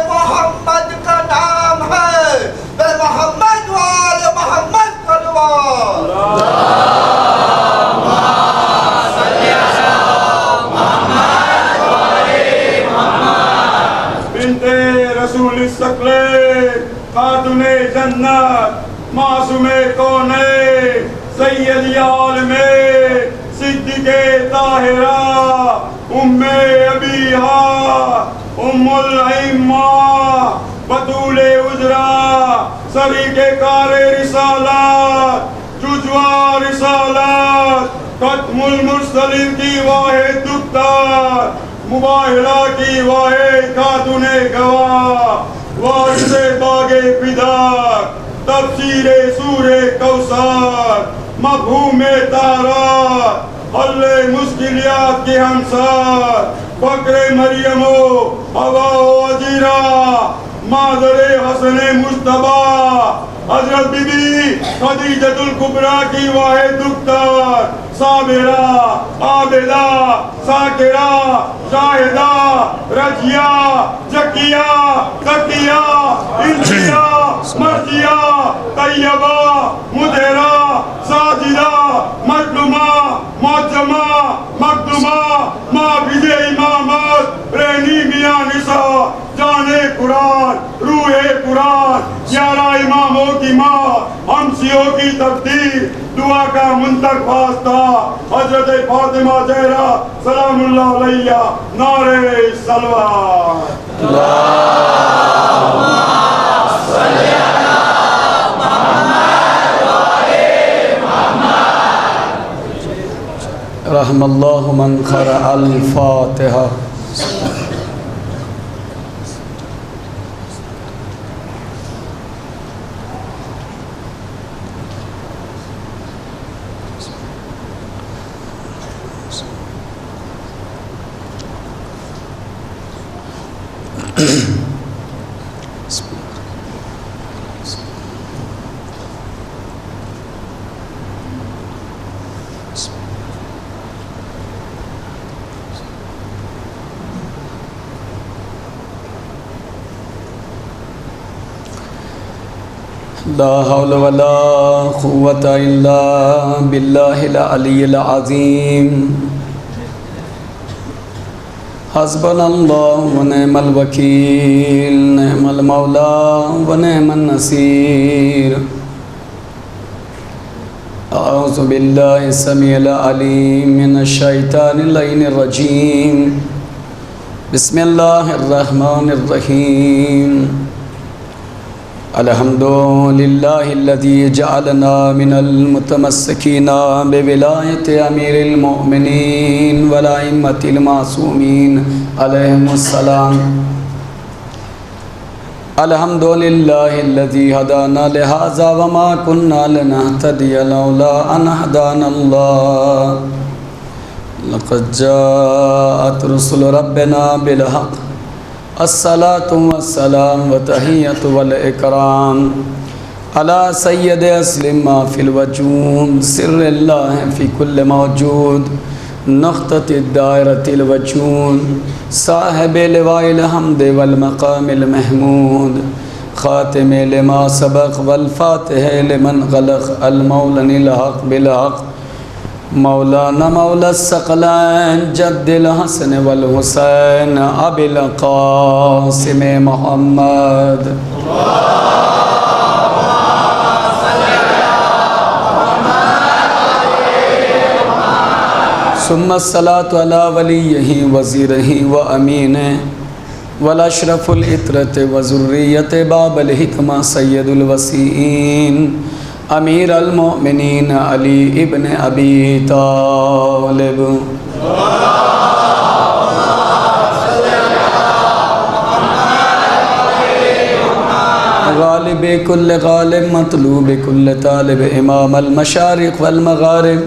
محمد کا نام ہے بے محمد وال محمد کلوار بنت رسول الثقلین خاتون جنت معصوم کونین سید عالم صدیق طاہرہ ام ابیہا ام الائمہ بطول اجرا سریک کار رسالت ججوا رسالت ختم المرسلین کی واحد دختر مباہلہ کی واحد خاتون گواہ وارث باغ فداک تفسیر سور کوثر مفہوم طہارت حل مشکلات کی ہمسر فقر مریم و حوا و عزیرہ مادر حسن مجتبیٰ حضرت بی بی خدیجۃ الکبریٰ کی واحد دختر صابرہ عابدہ شاکرہ شاہدہ رجیہ جکیہ تقیہ انجیہ مرضیہ طیبہ مدہرہ ساجدہ مظلومہ معظمہ مخدومہ محافظ امامت رہنی میاں نساء جان قرآن روح قرآن 11 اماموں کی ماں ہمسیوں کی تقدیر دعا کا منتخب واسطہ حضرت فاطمہ زہرا سلام اللہ علیہ نعرہ صلوات اللہم صلی علی محمد وآل محمد رحم اللہ من قرأ الفاتحہ لا حول ولا قوة إلا بالله العلي العظيم حسبنا الله ونعم الوكيل نعم المولى ونعم النصير أعوذ بالله السميع العليم من الشيطان اللعين الرجيم بسم الله الرحمن الرحيم الحمد لله الذي جعلنا من المتمسكين بولاية أمير المؤمنين والأئمة المعصومين عليهم السلام الحمد لله الذي هدانا لهذا وما كنا لنهتدي لولا أن هدانا الله لقد جاءت رسل ربنا بالحق الصلاة والسلام وتحية والإكرام على سيد أسلم ما في الوجود سر الله في كل موجود نقطة الدائرة الوجود صاحب لواء الحمد والمقام المحمود خاتم لما سبق والفاتح لمن غلق المولى الحق بالحق مولانا مولا الثقلین جد الحسن والحسین ابی القاسم محمد ثم الصلاة على وليه وزيره وأمينه والأشرف الإطرة وذرية باب الحكمة سيد الوسيئين امیر المؤمنین علی ابن ابی طالب غالب کل غالب مطلوب کل طالب امام المشارق والمغارب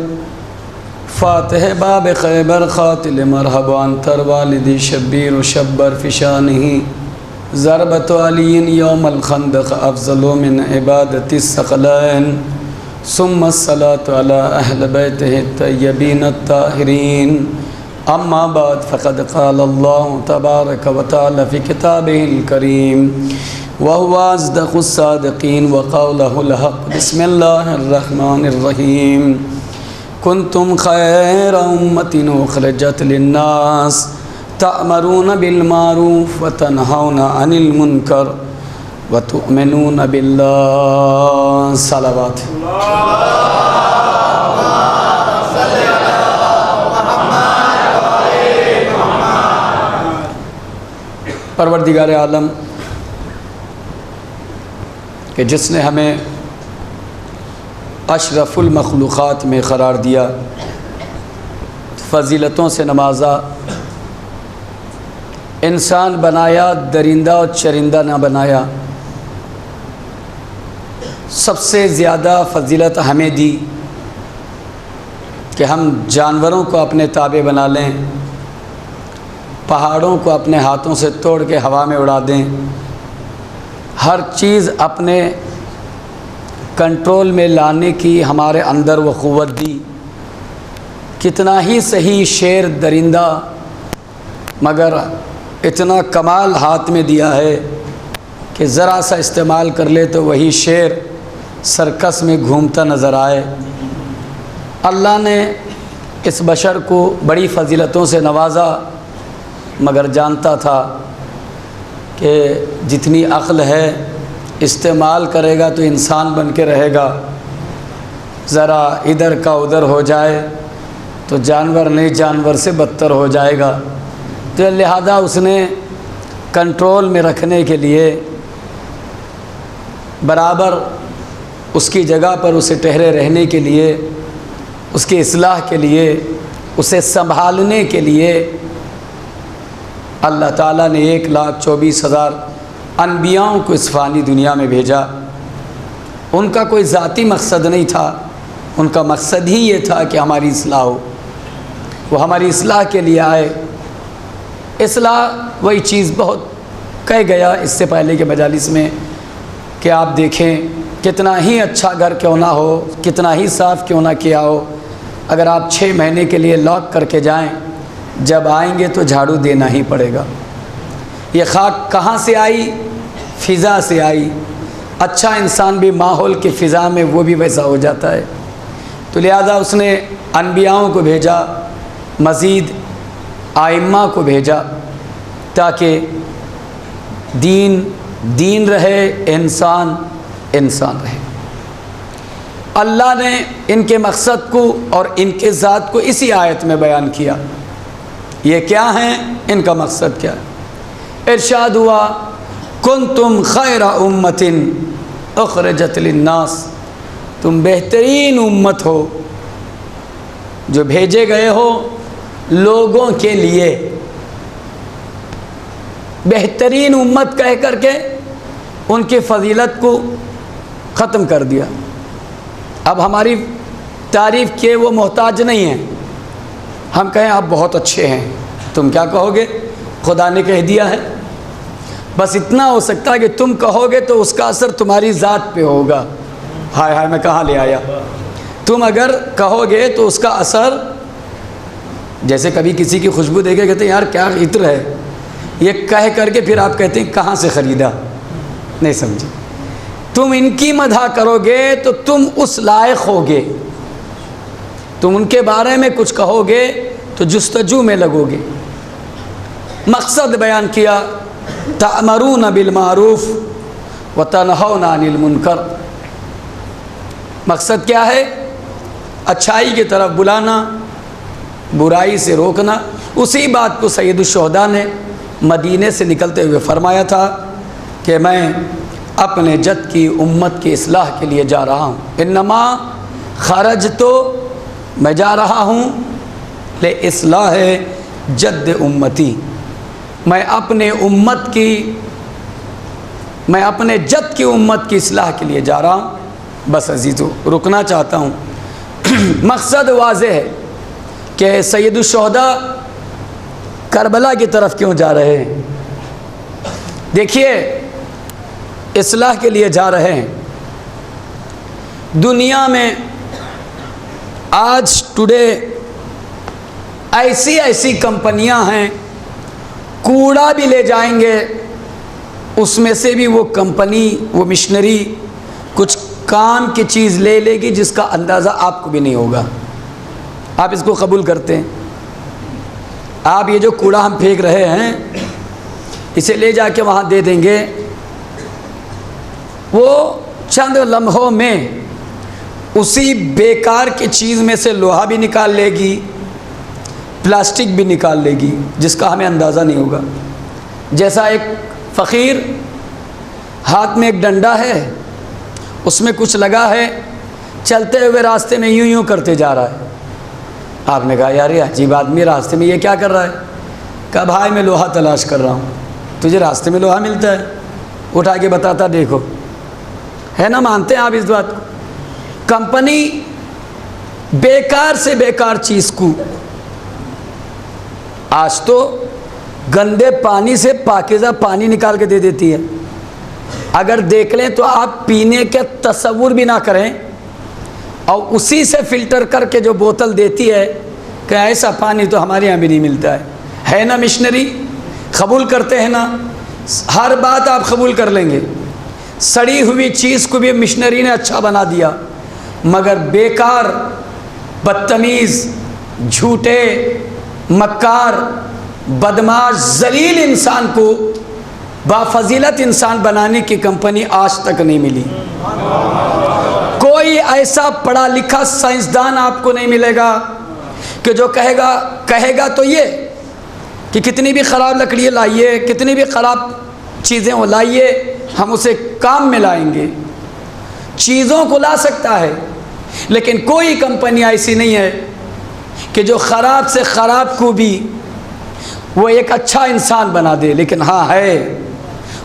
فاتح باب خیبر خاتل مرحب عنتر والدی شبیر و شبر فشانہی ضربت علی یوم الخندق افضل من عبادت الثقلین ثم الصلاة على اہل بیتہ الطیبین الطاہرین اما بعد فقد قال اللہ تبارک و تعالی فی کتابہ الکریم وهو اصدق الصادقین وقولہ الحق بسم اللہ الرحمن الرحیم کنتم خیر امۃ اخرجت للناس تأمرون بالمعروف وتنہون عن المنکر وتؤمنون باللہ. صلوات. پروردگار عالم کہ جس نے ہمیں اشرف المخلوقات میں قرار دیا، فضیلتوں سے نوازا، انسان بنایا، درندہ اور چرندہ نہ بنایا، سب سے زیادہ فضیلت ہمیں دی کہ ہم جانوروں کو اپنے تابع بنا لیں، پہاڑوں کو اپنے ہاتھوں سے توڑ کے ہوا میں اڑا دیں، ہر چیز اپنے کنٹرول میں لانے کی ہمارے اندر وہ قوت دی. کتنا ہی صحیح شیر درندہ، مگر اتنا کمال ہاتھ میں دیا ہے کہ ذرا سا استعمال کر لے تو وہی شیر سرکس میں گھومتا نظر آئے. اللہ نے اس بشر کو بڑی فضیلتوں سے نوازا، مگر جانتا تھا کہ جتنی عقل ہے استعمال کرے گا تو انسان بن کے رہے گا، ذرا ادھر کا ادھر ہو جائے تو جانور نہیں، جانور سے بدتر ہو جائے گا. تو لہذا اس نے کنٹرول میں رکھنے کے لیے، برابر اس کی جگہ پر اسے ٹھہرے رہنے کے لیے، اس کی اصلاح کے لیے، اسے سنبھالنے کے لیے اللہ تعالیٰ نے 1,24,000 انبیاؤں کو اس فانی دنیا میں بھیجا. ان کا کوئی ذاتی مقصد نہیں تھا، ان کا مقصد ہی یہ تھا کہ ہماری اصلاح ہو. وہ ہماری اصلاح کے لیے آئے. اصلاح وہی چیز بہت کہہ گیا اس سے پہلے کے مجالس میں کہ آپ دیکھیں کتنا ہی اچھا گھر کیوں نہ ہو، کتنا ہی صاف کیوں نہ کیا ہو، اگر آپ 6 مہینے کے لیے لاک کر کے جائیں، جب آئیں گے تو جھاڑو دینا ہی پڑے گا. یہ خاک کہاں سے آئی؟ فضا سے آئی. اچھا انسان بھی ماحول کی فضا میں وہ بھی ویسا ہو جاتا ہے. تو لہذا اس نے انبیاؤں کو بھیجا، مزید آئمہ کو بھیجا، تاکہ دین رہے، انسان رہے. اللہ نے ان کے مقصد کو اور ان کے ذات کو اسی آیت میں بیان کیا. یہ کیا ہیں؟ ان کا مقصد کیا ہے؟ ارشاد ہوا کنتم خیر امت اخرجت للناس، تم بہترین امت ہو جو بھیجے گئے ہو لوگوں کے لیے. بہترین امت کہہ کر کے ان کی فضیلت کو ختم کر دیا. اب ہماری تعریف کیے وہ محتاج نہیں ہیں. ہم کہیں آپ بہت اچھے ہیں، تم کیا کہو گے؟ خدا نے کہہ دیا ہے. بس اتنا ہو سکتا ہے کہ تم کہو گے تو اس کا اثر تمہاری ذات پہ ہوگا. ہائے ہائے میں کہاں لے آیا. تم اگر کہو گے تو اس کا اثر، جیسے کبھی کسی کی خوشبو دیکھے کہتے ہیں یار کیا عطر ہے، یہ کہہ کر کے پھر آپ کہتے ہیں کہاں سے خریدا. نہیں سمجھے. تم ان کی مدح کرو گے تو تم اس لائق ہوگے. تم ان کے بارے میں کچھ کہو گے تو جستجو میں لگو گے. مقصد بیان کیا، تأمرون بالمعروف وتنہون عن المنکر. مقصد کیا ہے؟ اچھائی کی طرف بلانا، برائی سے روکنا. اسی بات کو سید الشہداء نے مدینے سے نکلتے ہوئے فرمایا تھا کہ میں اپنے جد کی امت کی اصلاح کے لیے جا رہا ہوں. انما خرج تو میں جا رہا ہوں اصلاح جد امتی. میں اپنے جد کی امت کی اصلاح کے لیے جا رہا ہوں. بس عزیزو رکنا چاہتا ہوں. مقصد واضح ہے کہ سید الشہداء کربلا کی طرف کیوں جا رہے ہیں. دیکھیے اصلاح کے لیے جا رہے ہیں. دنیا میں آج ٹوڈے ایسی ایسی کمپنیاں ہیں، کوڑا بھی لے جائیں گے، اس میں سے بھی وہ کمپنی، وہ مشنری کچھ کام کی چیز لے لے گی جس کا اندازہ آپ کو بھی نہیں ہوگا۔ آپ اس کو قبول کرتے ہیں؟ آپ یہ جو کوڑا ہم پھینک رہے ہیں اسے لے جا کے وہاں دے دیں گے، وہ چند لمحوں میں اسی بیکار کی چیز میں سے لوہا بھی نکال لے گی، پلاسٹک بھی نکال لے گی جس کا ہمیں اندازہ نہیں ہوگا۔ جیسا ایک فقیر، ہاتھ میں ایک ڈنڈا ہے، اس میں کچھ لگا ہے، چلتے ہوئے راستے میں یوں یوں کرتے جا رہا ہے۔ آپ نے کہا یار یہ عجیب آدمی راستے میں یہ کیا کر رہا ہے؟ کہا بھائی میں لوہا تلاش کر رہا ہوں۔ تجھے راستے میں لوہا ملتا ہے؟ اٹھا کے بتاتا دیکھو، ہے نا؟ مانتے ہیں آپ اس بات کو؟ کمپنی بیکار سے بیکار چیز کو آج تو گندے پانی سے پاکیزہ پانی نکال کے دے دیتی ہے۔ اگر دیکھ لیں تو آپ پینے کے تصور بھی نہ کریں، اور اسی سے فلٹر کر کے جو بوتل دیتی ہے کہ ایسا پانی تو ہمارے یہاں بھی نہیں ملتا ہے نا؟ مشنری قبول کرتے ہیں نا؟ ہر بات آپ قبول کر لیں گے۔ سڑی ہوئی چیز کو بھی مشنری نے اچھا بنا دیا، مگر بیکار، بدتمیز، جھوٹے، مکار، بدماش، ذلیل انسان کو بافضیلت انسان بنانے کی کمپنی آج تک نہیں ملی۔ کوئی ایسا پڑھا لکھا سائنسدان آپ کو نہیں ملے گا کہ جو کہے گا تو یہ کہ کتنی بھی خراب لکڑی لائیے، کتنی بھی خراب چیزیں وہ لائیے، ہم اسے کام میں لائیں گے۔ چیزوں کو لا سکتا ہے، لیکن کوئی کمپنی ایسی نہیں ہے کہ جو خراب سے خراب کو بھی وہ ایک اچھا انسان بنا دے۔ لیکن ہاں ہے،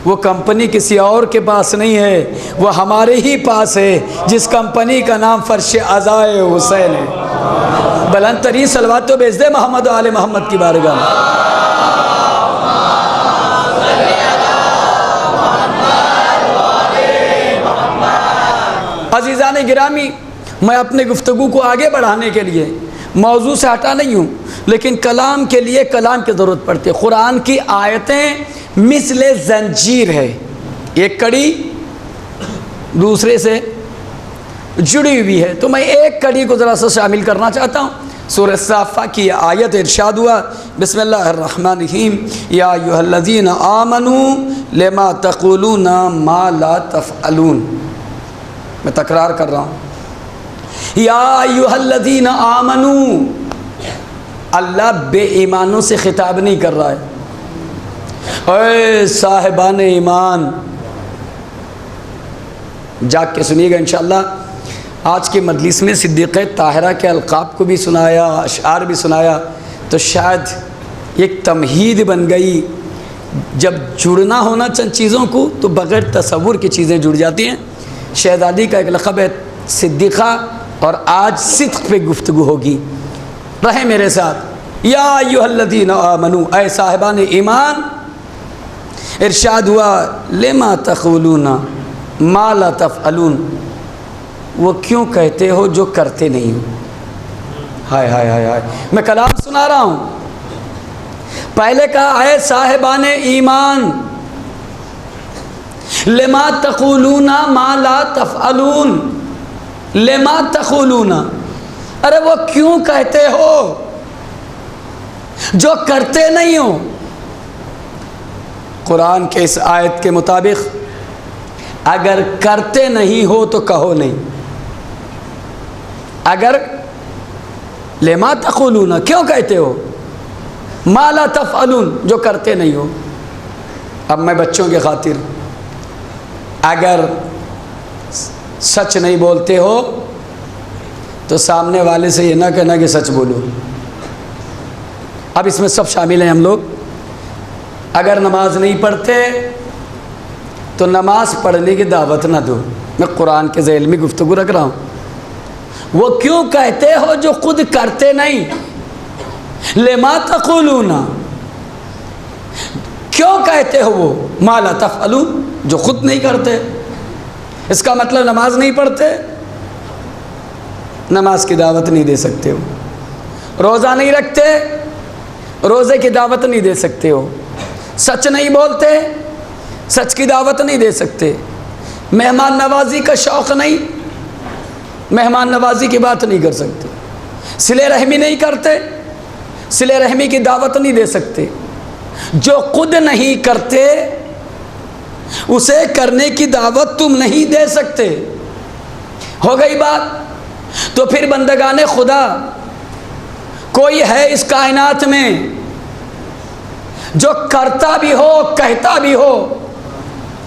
وہ کمپنی کسی اور کے پاس نہیں ہے، وہ ہمارے ہی پاس ہے، جس کمپنی کا نام فرش عزائے حسین ہے۔ بلند ترین صلوات تو بھیج دے محمد و آل محمد کی بارگاہ میں۔ عزیزان گرامی، میں اپنے گفتگو کو آگے بڑھانے کے لیے موضوع سے ہٹا نہیں ہوں، لیکن کلام کے لیے کلام کی ضرورت پڑتی ہے۔ قرآن کی آیتیں مثل زنجیر ہے، ایک کڑی دوسرے سے جڑی ہوئی ہے، تو میں ایک کڑی کو ذرا سا شامل کرنا چاہتا ہوں۔ سورہ صافہ کی آیت ارشاد ہوا، بسم اللہ الرحمن الرحیم، یا ایھا الذین آمنوا لما تقولون ما لا تفعلون۔ میں تکرار کر رہا ہوں، یا ایھا الذین آمنوا۔ اللہ بے ایمانوں سے خطاب نہیں کر رہا ہے، اے صاحبان ایمان، جاگ کے سنیے گا انشاءاللہ۔ آج کے مجلس میں صدیقہ طاہرہ کے القاب کو بھی سنایا، اشعار بھی سنایا، تو شاید ایک تمہید بن گئی۔ جب جڑنا ہونا چند چیزوں کو تو بغیر تصور کی چیزیں جڑ جاتی ہیں۔ شہزادی کا ایک لقب ہے صدیقہ، اور آج صدق پہ گفتگو ہوگی، رہے میرے ساتھ۔ یا ایھا الذین آمنوا، اے صاحبان ایمان، ارشاد ہوا لما تقولون ما لا تفعلون، وہ کیوں کہتے ہو جو کرتے نہیں ہو۔ ہائے ہائے ہائے ہائے، میں کلام سنا رہا ہوں۔ پہلے کہا اے صاحبان ایمان، لما تقولون ما لا تفعلون، لما تقولون، ارے وہ کیوں کہتے ہو جو کرتے نہیں ہو۔ قرآن کے اس آیت کے مطابق اگر کرتے نہیں ہو تو کہو نہیں۔ اگر لما تقولون، کیوں کہتے ہو، ما لا تفعلون، جو کرتے نہیں ہو۔ اب میں بچوں کی خاطر، اگر سچ نہیں بولتے ہو تو سامنے والے سے یہ نہ کہنا کہ سچ بولو۔ اب اس میں سب شامل ہیں ہم لوگ۔ اگر نماز نہیں پڑھتے تو نماز پڑھنے کی دعوت نہ دو۔ میں قرآن کے ذیل میں گفتگو رکھ رہا ہوں۔ وہ کیوں کہتے ہو جو خود کرتے نہیں، لما تقولون، کیوں کہتے ہو وہ ما لا تفعلون، جو خود نہیں کرتے۔ اس کا مطلب نماز نہیں پڑھتے، نماز کی دعوت نہیں دے سکتے ہو، روزہ نہیں رکھتے، روزے کی دعوت نہیں دے سکتے ہو، سچ نہیں بولتے، سچ کی دعوت نہیں دے سکتے، مہمان نوازی کا شوق نہیں، مہمان نوازی کی بات نہیں کر سکتے، صلہ رحمی نہیں کرتے، صلہ رحمی کی دعوت نہیں دے سکتے، جو خود نہیں کرتے اسے کرنے کی دعوت تم نہیں دے سکتے۔ ہو گئی بات؟ تو پھر بندگان خدا، کوئی ہے اس کائنات میں جو کرتا بھی ہو کہتا بھی ہو؟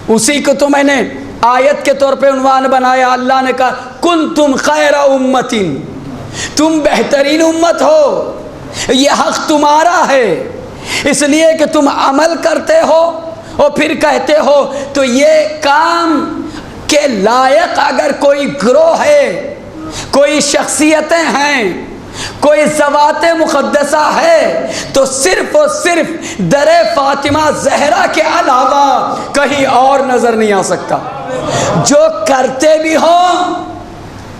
اسی کو تو میں نے آیت کے طور پہ عنوان بنایا۔ اللہ نے کہا کنتم خیر امت، تم بہترین امت ہو، یہ حق تمہارا ہے، اس لیے کہ تم عمل کرتے ہو اور پھر کہتے ہو۔ تو یہ کام کے لائق اگر کوئی گروہ ہے، کوئی شخصیتیں ہیں، کوئی ذوات مقدسہ ہے، تو صرف اور صرف در فاطمہ زہرا کے علاوہ کہیں اور نظر نہیں آ سکتا، جو کرتے بھی ہوں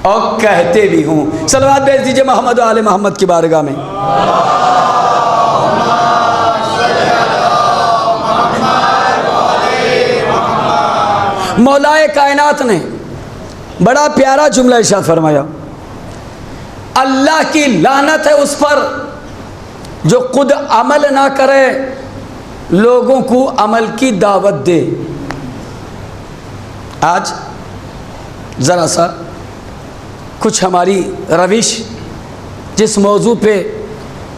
اور کہتے بھی ہوں۔ صلوات بھیج دیجئے محمد و آل محمد کی بارگاہ میں۔ مولائے کائنات نے بڑا پیارا جملہ ارشاد فرمایا، اللہ کی لعنت ہے اس پر جو خود عمل نہ کرے، لوگوں کو عمل کی دعوت دے۔ آج ذرا سا کچھ ہماری روش، جس موضوع پہ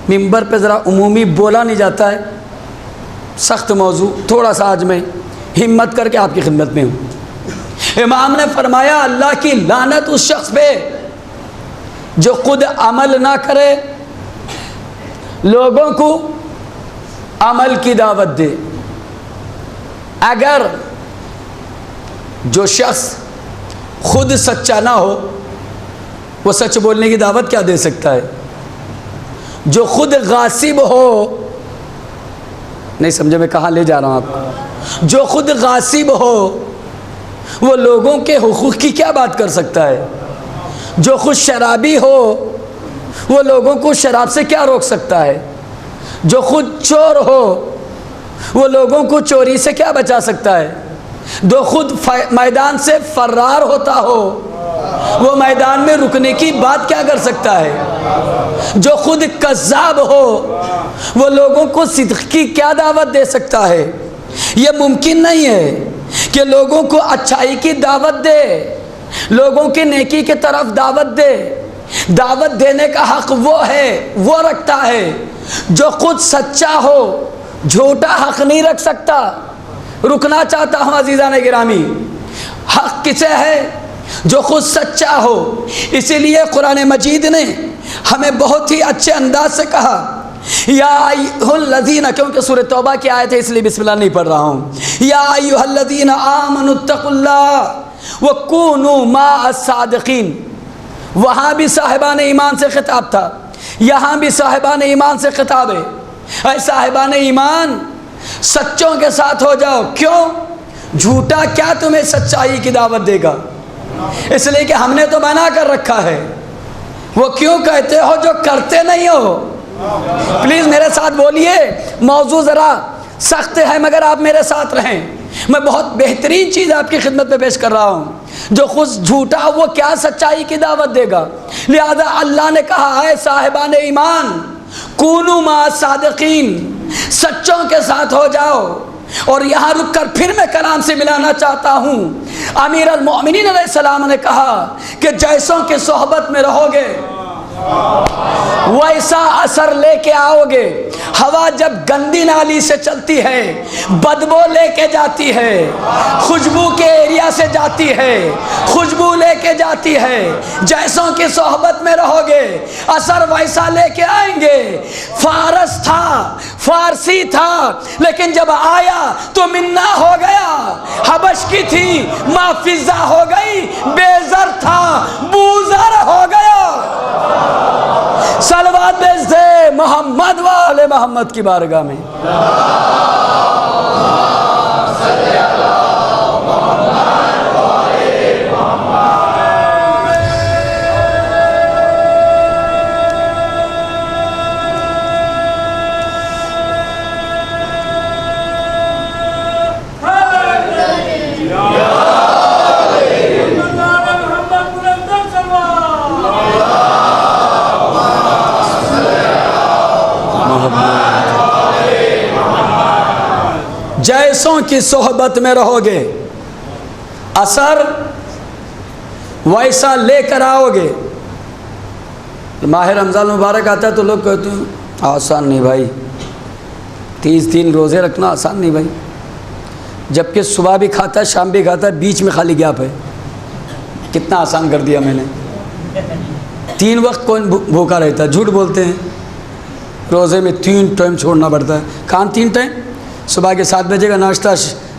ممبر پہ ذرا عمومی بولا نہیں جاتا ہے، سخت موضوع، تھوڑا سا آج میں ہمت کر کے آپ کی خدمت میں ہوں۔ امام نے فرمایا اللہ کی لعنت اس شخص پہ جو خود عمل نہ کرے، لوگوں کو عمل کی دعوت دے۔ اگر جو شخص خود سچا نہ ہو، وہ سچ بولنے کی دعوت کیا دے سکتا ہے؟ جو خود غاصب ہو، نہیں سمجھے میں کہاں لے جا رہا ہوں آپ کو، جو خود غاصب ہو وہ لوگوں کے حقوق کی کیا بات کر سکتا ہے؟ جو خود شرابی ہو وہ لوگوں کو شراب سے کیا روک سکتا ہے؟ جو خود چور ہو وہ لوگوں کو چوری سے کیا بچا سکتا ہے؟ جو خود میدان سے فرار ہوتا ہو وہ میدان میں رکنے کی بات کیا کر سکتا ہے؟ جو خود کذاب ہو وہ لوگوں کو صدق کی کیا دعوت دے سکتا ہے؟ یہ ممکن نہیں ہے کہ لوگوں کو اچھائی کی دعوت دے، لوگوں کی نیکی کی طرف دعوت دے۔ دعوت دینے کا حق وہ ہے، وہ رکھتا ہے جو خود سچا ہو، جھوٹا حق نہیں رکھ سکتا۔ رکنا چاہتا ہوں عزیزان گرامی، حق کسے ہے؟ جو خود سچا ہو۔ اسی لیے قرآن مجید نے ہمیں بہت ہی اچھے انداز سے کہا یا ایھا الذین، کیونکہ سورہ توبہ کی آیت ہے اس لیے بسم اللہ نہیں پڑھ رہا ہوں، یا ایھا الذین آمنوا اتقوا اللہ وکونوا مع الصادقین۔ وہاں بھی صاحبان ایمان سے خطاب تھا، یہاں بھی صاحبان ایمان سے خطاب ہے۔ اے صاحبان ایمان، سچوں کے ساتھ ہو جاؤ۔ کیوں؟ جھوٹا کیا تمہیں سچائی کی دعوت دے گا؟ اس لیے کہ ہم نے تو بنا کر رکھا ہے۔ وہ کیوں کہتے ہو جو کرتے نہیں ہو؟ پلیز میرے ساتھ بولیے، موضوع ذرا سخت ہے مگر آپ میرے ساتھ رہیں۔ میں بہت بہترین چیز آپ کی خدمت میں پیش کر رہا ہوں۔ جو خود جھوٹا وہ کیا سچائی کی دعوت دے گا؟ لہذا اللہ نے کہا اے صاحبان ایمان کونوا مع الصادقین، سچوں کے ساتھ ہو جاؤ۔ اور یہاں رک کر پھر میں کلام سے ملانا چاہتا ہوں۔ امیر المؤمنین علیہ السلام نے کہا کہ جیسوں کی صحبت میں رہو گے ویسا اثر لے کے آؤ گے۔ ہوا جب گندی نالی سے چلتی ہے بدبو لے کے جاتی ہے، خوشبو کے ایریا سے جاتی ہے، خوشبو لے کے جاتی ہے۔ جیسوں کی صحبت میں رہو گے اثر ویسا لے کے آئیں گے۔ فارس تھا، فارسی تھا، لیکن جب آیا تو منا ہو گیا۔ حبش کی تھی، ماں فضا ہو گئی۔ بے زر تھا، بوزر ہو گیا۔ صلوات بھیج دے محمد و آل محمد کی بارگاہ میں۔ کی صحبت میں رہو گے اثر ویسا لے کر آؤ گے. ماہ رمضان مبارک آتا ہے تو لوگ کہتے ہیں آسان نہیں بھائی، 30 دن روزے رکھنا آسان نہیں بھائی، جبکہ صبح بھی کھاتا ہے شام بھی کھاتا ہے، بیچ میں خالی گیپ ہے. کتنا آسان کر دیا میں نے. 3 وقت کون بھوکا رہتا ہے؟ جھوٹ بولتے ہیں. روزے میں 3 ٹائم چھوڑنا پڑتا ہے. کہاں 3 ٹائم؟ صبح کے 7 بجے کا ناشتہ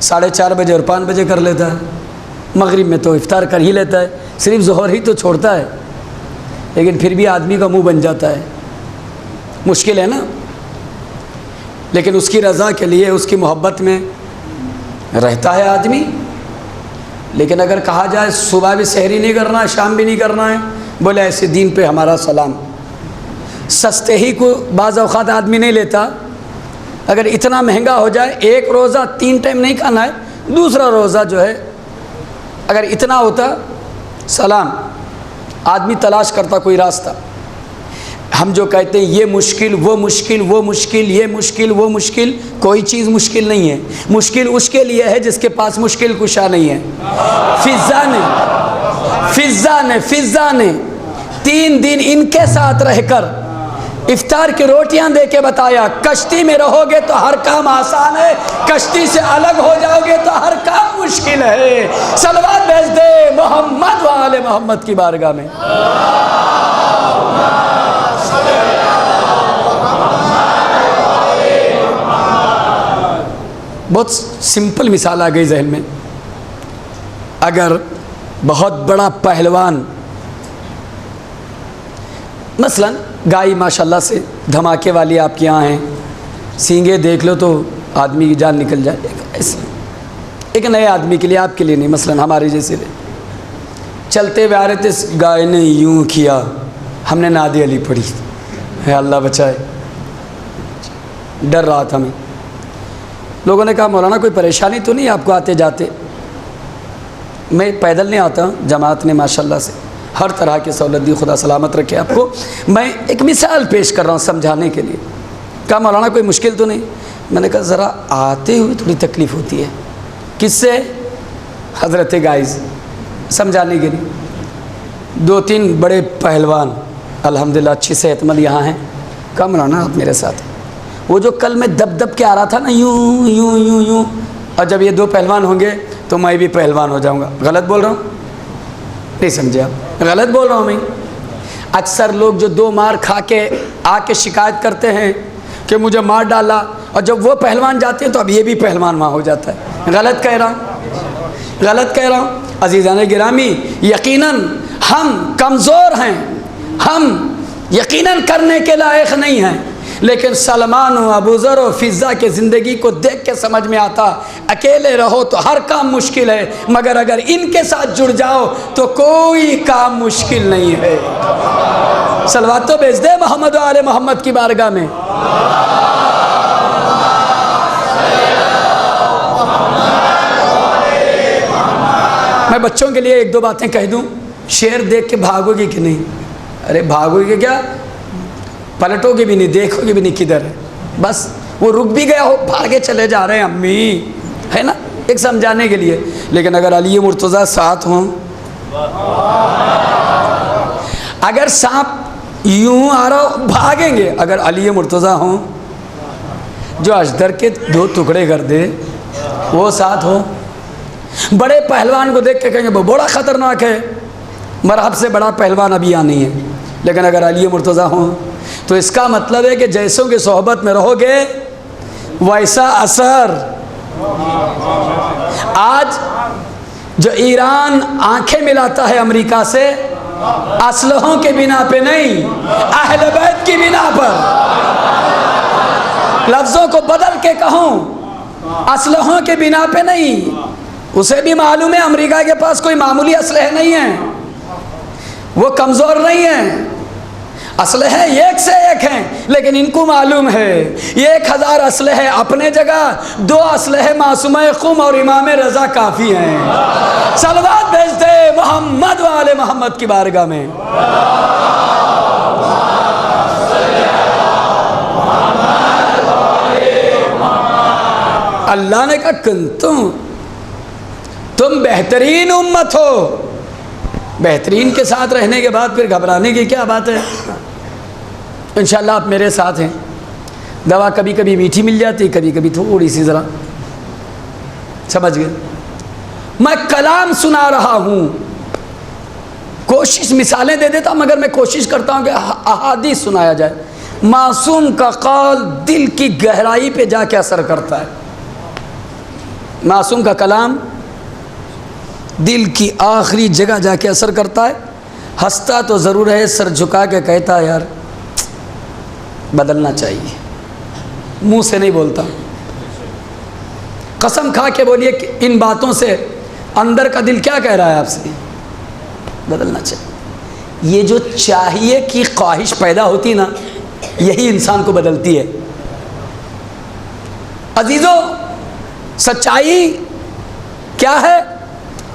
4:30 بجے اور 5 بجے کر لیتا ہے. مغرب میں تو افطار کر ہی لیتا ہے. صرف ظہر ہی تو چھوڑتا ہے، لیکن پھر بھی آدمی کا منہ بن جاتا ہے. مشکل ہے نا. لیکن اس کی رضا کے لیے، اس کی محبت میں رہتا ہے آدمی. لیکن اگر کہا جائے صبح بھی سحری نہیں کرنا ہے، شام بھی نہیں کرنا ہے، بولے ایسے دین پہ ہمارا سلام. سستے ہی کو بعض اوقات آدمی نہیں لیتا. اگر اتنا مہنگا ہو جائے، ایک روزہ 3 ٹائم نہیں کھانا ہے، دوسرا روزہ جو ہے اگر اتنا ہوتا سلام. آدمی تلاش کرتا کوئی راستہ. ہم جو کہتے ہیں یہ مشکل وہ مشکل وہ مشکل، یہ مشکل وہ مشکل، کوئی چیز مشکل نہیں ہے. مشکل اس کے لیے ہے جس کے پاس مشکل کشا نہیں ہے. فضا نے 3 دن ان کے ساتھ رہ کر افطار کی روٹیاں دے کے بتایا، کشتی میں رہو گے تو ہر کام آسان ہے، کشتی سے الگ ہو جاؤ گے تو ہر کام مشکل ہے. صلوات بھیج دے محمد و آل محمد کی بارگاہ میں. بہت سمپل مثال آ گئی ذہن میں. اگر بہت بڑا پہلوان، مثلا گائے ماشاءاللہ سے دھماکے والی آپ کے یہاں ہیں، سینگے دیکھ لو تو آدمی کی جان نکل جائے. ایسے ایک نئے آدمی کے لیے، آپ کے لیے نہیں، مثلا ہمارے جیسے چلتے ہوئے آ رہے تھے، گائے نے یوں کیا، ہم نے نادی علی پڑھی، ہے اللہ بچائے. ڈر رہا تھا میں. لوگوں نے کہا مولانا کوئی پریشانی تو نہیں آپ کو آتے جاتے؟ میں پیدل نہیں آتا، جماعت نے ماشاءاللہ سے ہر طرح کی سہولت دی، خدا سلامت رکھے آپ کو. میں ایک مثال پیش کر رہا ہوں سمجھانے کے لیے. کہا مولانا کوئی مشکل تو نہیں؟ میں نے کہا ذرا آتے ہوئے تھوڑی تکلیف ہوتی ہے. کس سے؟ حضرت گائز. سمجھانے کے لیے 2-3 بڑے پہلوان الحمدللہ اچھی صحت مند یہاں ہیں. کہا مولانا آپ میرے ساتھ. وہ جو کل میں دب دب کے آ رہا تھا نا، یوں یوں یوں یوں، اور جب یہ 2 پہلوان ہوں گے تو میں بھی پہلوان ہو جاؤں گا. غلط بول رہا ہوں؟ نہیں سمجھے آپ؟ غلط بول رہا ہوں میں. اکثر لوگ جو 2 مار کھا کے آ کے شکایت کرتے ہیں کہ مجھے مار ڈالا، اور جب وہ پہلوان جاتے ہیں تو اب یہ بھی پہلوان وہاں ہو جاتا ہے. غلط کہہ رہا ہوں، غلط کہہ رہا ہوں. عزیزان گرامی، یقیناً ہم کمزور ہیں، ہم یقیناً کرنے کے لائق نہیں ہیں، لیکن سلمان و ابو ذر و فضا کے زندگی کو دیکھ کے سمجھ میں آتا اکیلے رہو تو ہر کام مشکل ہے، مگر اگر ان کے ساتھ جڑ جاؤ تو کوئی کام مشکل نہیں ہے. صلوات تو بھیج دے محمد و آل محمد کی بارگاہ میں. میں بچوں کے لیے 1-2 باتیں کہہ دوں. شیر دیکھ کے بھاگو گے کہ نہیں؟ ارے بھاگو گے کیا، پلٹو گے بھی نہیں، دیکھو گے بھی نہیں کدھر ہے. بس وہ رک بھی گیا ہو، بھاگے چلے جا رہے ہیں امی، ہے نا، ایک سمجھانے کے لیے. لیکن اگر علی مرتضیٰ ساتھ ہوں، اگر سانپ یوں آ رہا ہو بھاگیں گے. اگر علی مرتضیٰ ہوں جو اشدر کے 2 ٹکڑے کر دے، وہ ساتھ ہوں، بڑے پہلوان کو دیکھ کے کہیں گے وہ بڑا خطرناک ہے، مرحب سے بڑا پہلوان ابھی یہاں نہیں ہے. لیکن اگر علی مرتضیٰ ہوں تو اس کا مطلب ہے کہ جیسوں کی صحبت میں رہو گے ویسا اثر. آج جو ایران آنکھیں ملاتا ہے امریکہ سے، اسلحوں کے بنا پہ نہیں، اہل بیت کی بنا پر. لفظوں کو بدل کے کہوں، اسلحوں کے بنا پہ نہیں. اسے بھی معلوم ہے امریکہ کے پاس کوئی معمولی اسلحے نہیں ہیں، وہ کمزور نہیں ہیں. اسلحے 1 سے 1 ہیں، لیکن ان کو معلوم ہے 1000 اسلحے اپنے جگہ، 2 اسلحے معصومہ قم اور امام رضا کافی ہیں. صلوات بھیج دے محمد و آل محمد کی بارگاہ میں. اللہ نے کہا کنتم، تم بہترین امت ہو. بہترین کے ساتھ رہنے کے بعد پھر گھبرانے کی کیا بات ہے؟ انشاءاللہ آپ میرے ساتھ ہیں. دوا کبھی کبھی میٹھی مل جاتی، کبھی کبھی تھوڑی سی ذرا، سمجھ گئے؟ میں کلام سنا رہا ہوں، کوشش مثالیں دے دیتا ہوں، مگر میں کوشش کرتا ہوں کہ احادیث سنایا جائے. معصوم کا قول دل کی گہرائی پہ جا کے اثر کرتا ہے. معصوم کا کلام دل کی آخری جگہ جا کے اثر کرتا ہے. ہنستا تو ضرور ہے، سر جھکا کے کہتا ہے یار بدلنا چاہیے، منہ سے نہیں بولتا. قسم کھا کے بولیے کہ ان باتوں سے اندر کا دل کیا کہہ رہا ہے آپ سے؟ بدلنا چاہیے. یہ جو چاہیے کی خواہش پیدا ہوتی نا، یہی انسان کو بدلتی ہے. عزیزو، سچائی کیا ہے؟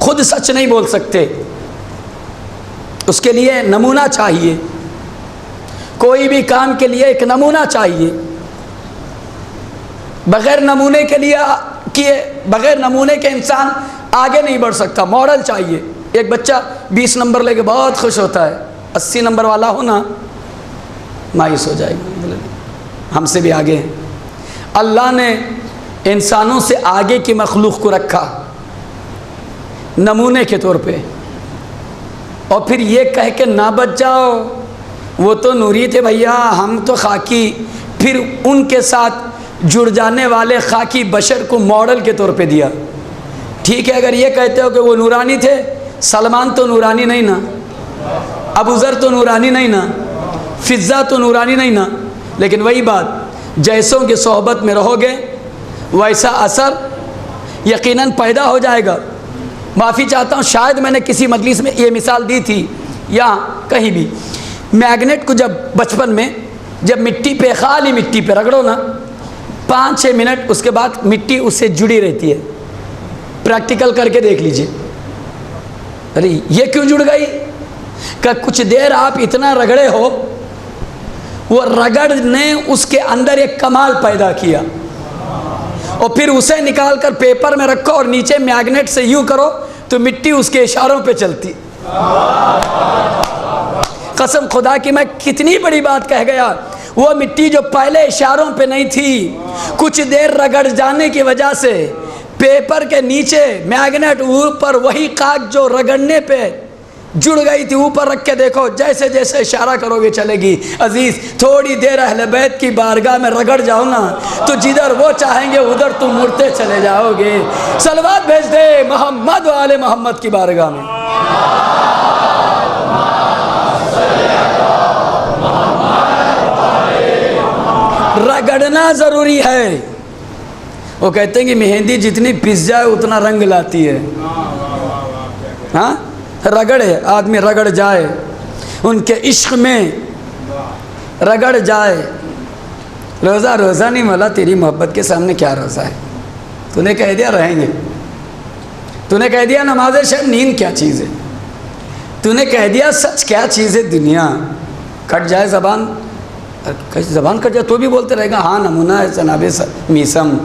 خود سچ نہیں بول سکتے، اس کے لیے نمونہ چاہیے. کوئی بھی کام کے لیے ایک نمونہ چاہیے. بغیر نمونے کے انسان آگے نہیں بڑھ سکتا. ماڈل چاہیے. ایک بچہ 20 نمبر لے کے بہت خوش ہوتا ہے، 80 نمبر والا ہو نا مایوس ہو جائے گا، ہم سے بھی آگے ہیں. اللہ نے انسانوں سے آگے کی مخلوق کو رکھا نمونے کے طور پہ، اور پھر یہ کہہ کے نہ بچ جاؤ وہ تو نوری تھے بھیا، ہم تو خاکی. پھر ان کے ساتھ جڑ جانے والے خاکی بشر کو ماڈل کے طور پہ دیا. ٹھیک ہے، اگر یہ کہتے ہو کہ وہ نورانی تھے، سلمان تو نورانی نہیں نا، ابو ذر تو نورانی نہیں نا، فضہ تو نورانی نہیں نا. لیکن وہی بات، جیسوں کی صحبت میں رہو گے ویسا اثر یقیناً پیدا ہو جائے گا. معافی چاہتا ہوں، شاید میں نے کسی مجلس میں یہ مثال دی تھی یا کہیں بھی. میگنیٹ کو جب بچپن میں جب مٹی پہ، خالی مٹی پہ رگڑو نا 5-6 منٹ، اس کے بعد مٹی اس سے جڑی رہتی ہے. پریکٹیکل کر کے دیکھ لیجئے. ارے یہ کیوں جڑ گئی؟ کہ کچھ دیر آپ اتنا رگڑے ہو، وہ رگڑ نے اس کے اندر ایک کمال پیدا کیا، اور پھر اسے نکال کر پیپر میں رکھو اور نیچے میگنیٹ سے یوں کرو تو مٹی اس کے اشاروں پہ چلتی. قسم خدا کی میں کتنی بڑی بات کہہ گیا. وہ مٹی جو پہلے اشاروں پہ نہیں تھی، کچھ دیر رگڑ جانے کی وجہ سے پیپر کے نیچے میگنیٹ اوپر وہی کاغذ جو رگڑنے پہ جڑ گئی تھی اوپر رکھ کے دیکھو، جیسے جیسے اشارہ کرو گے چلے گی. عزیز، تھوڑی دیر اہل بیت کی بارگاہ میں رگڑ جاؤ نا تو جدھر وہ چاہیں گے ادھر تم مڑتے چلے جاؤ گے. صلوات بھیج دے محمد و آل محمد کی بارگاہ میں. رگڑنا ضروری ہے. وہ کہتے ہیں کہ مہندی جتنی پس جائے اتنا رنگ لاتی ہے. ہاں، رگڑے، آدمی رگڑ جائے، ان کے عشق میں رگڑ جائے. روزہ روزہ نہیں، مولا تیری محبت کے سامنے کیا روزہ ہے؟ تو نے کہہ دیا رہیں گے. تو نے کہہ دیا نماز شب، نیند کیا چیز ہے؟ تو نے کہہ دیا سچ کیا چیز ہے؟ دنیا کٹ جائے زبان کٹ جائے تو بھی بولتے رہے گا ہاں نمونہ ہے جناب میسم.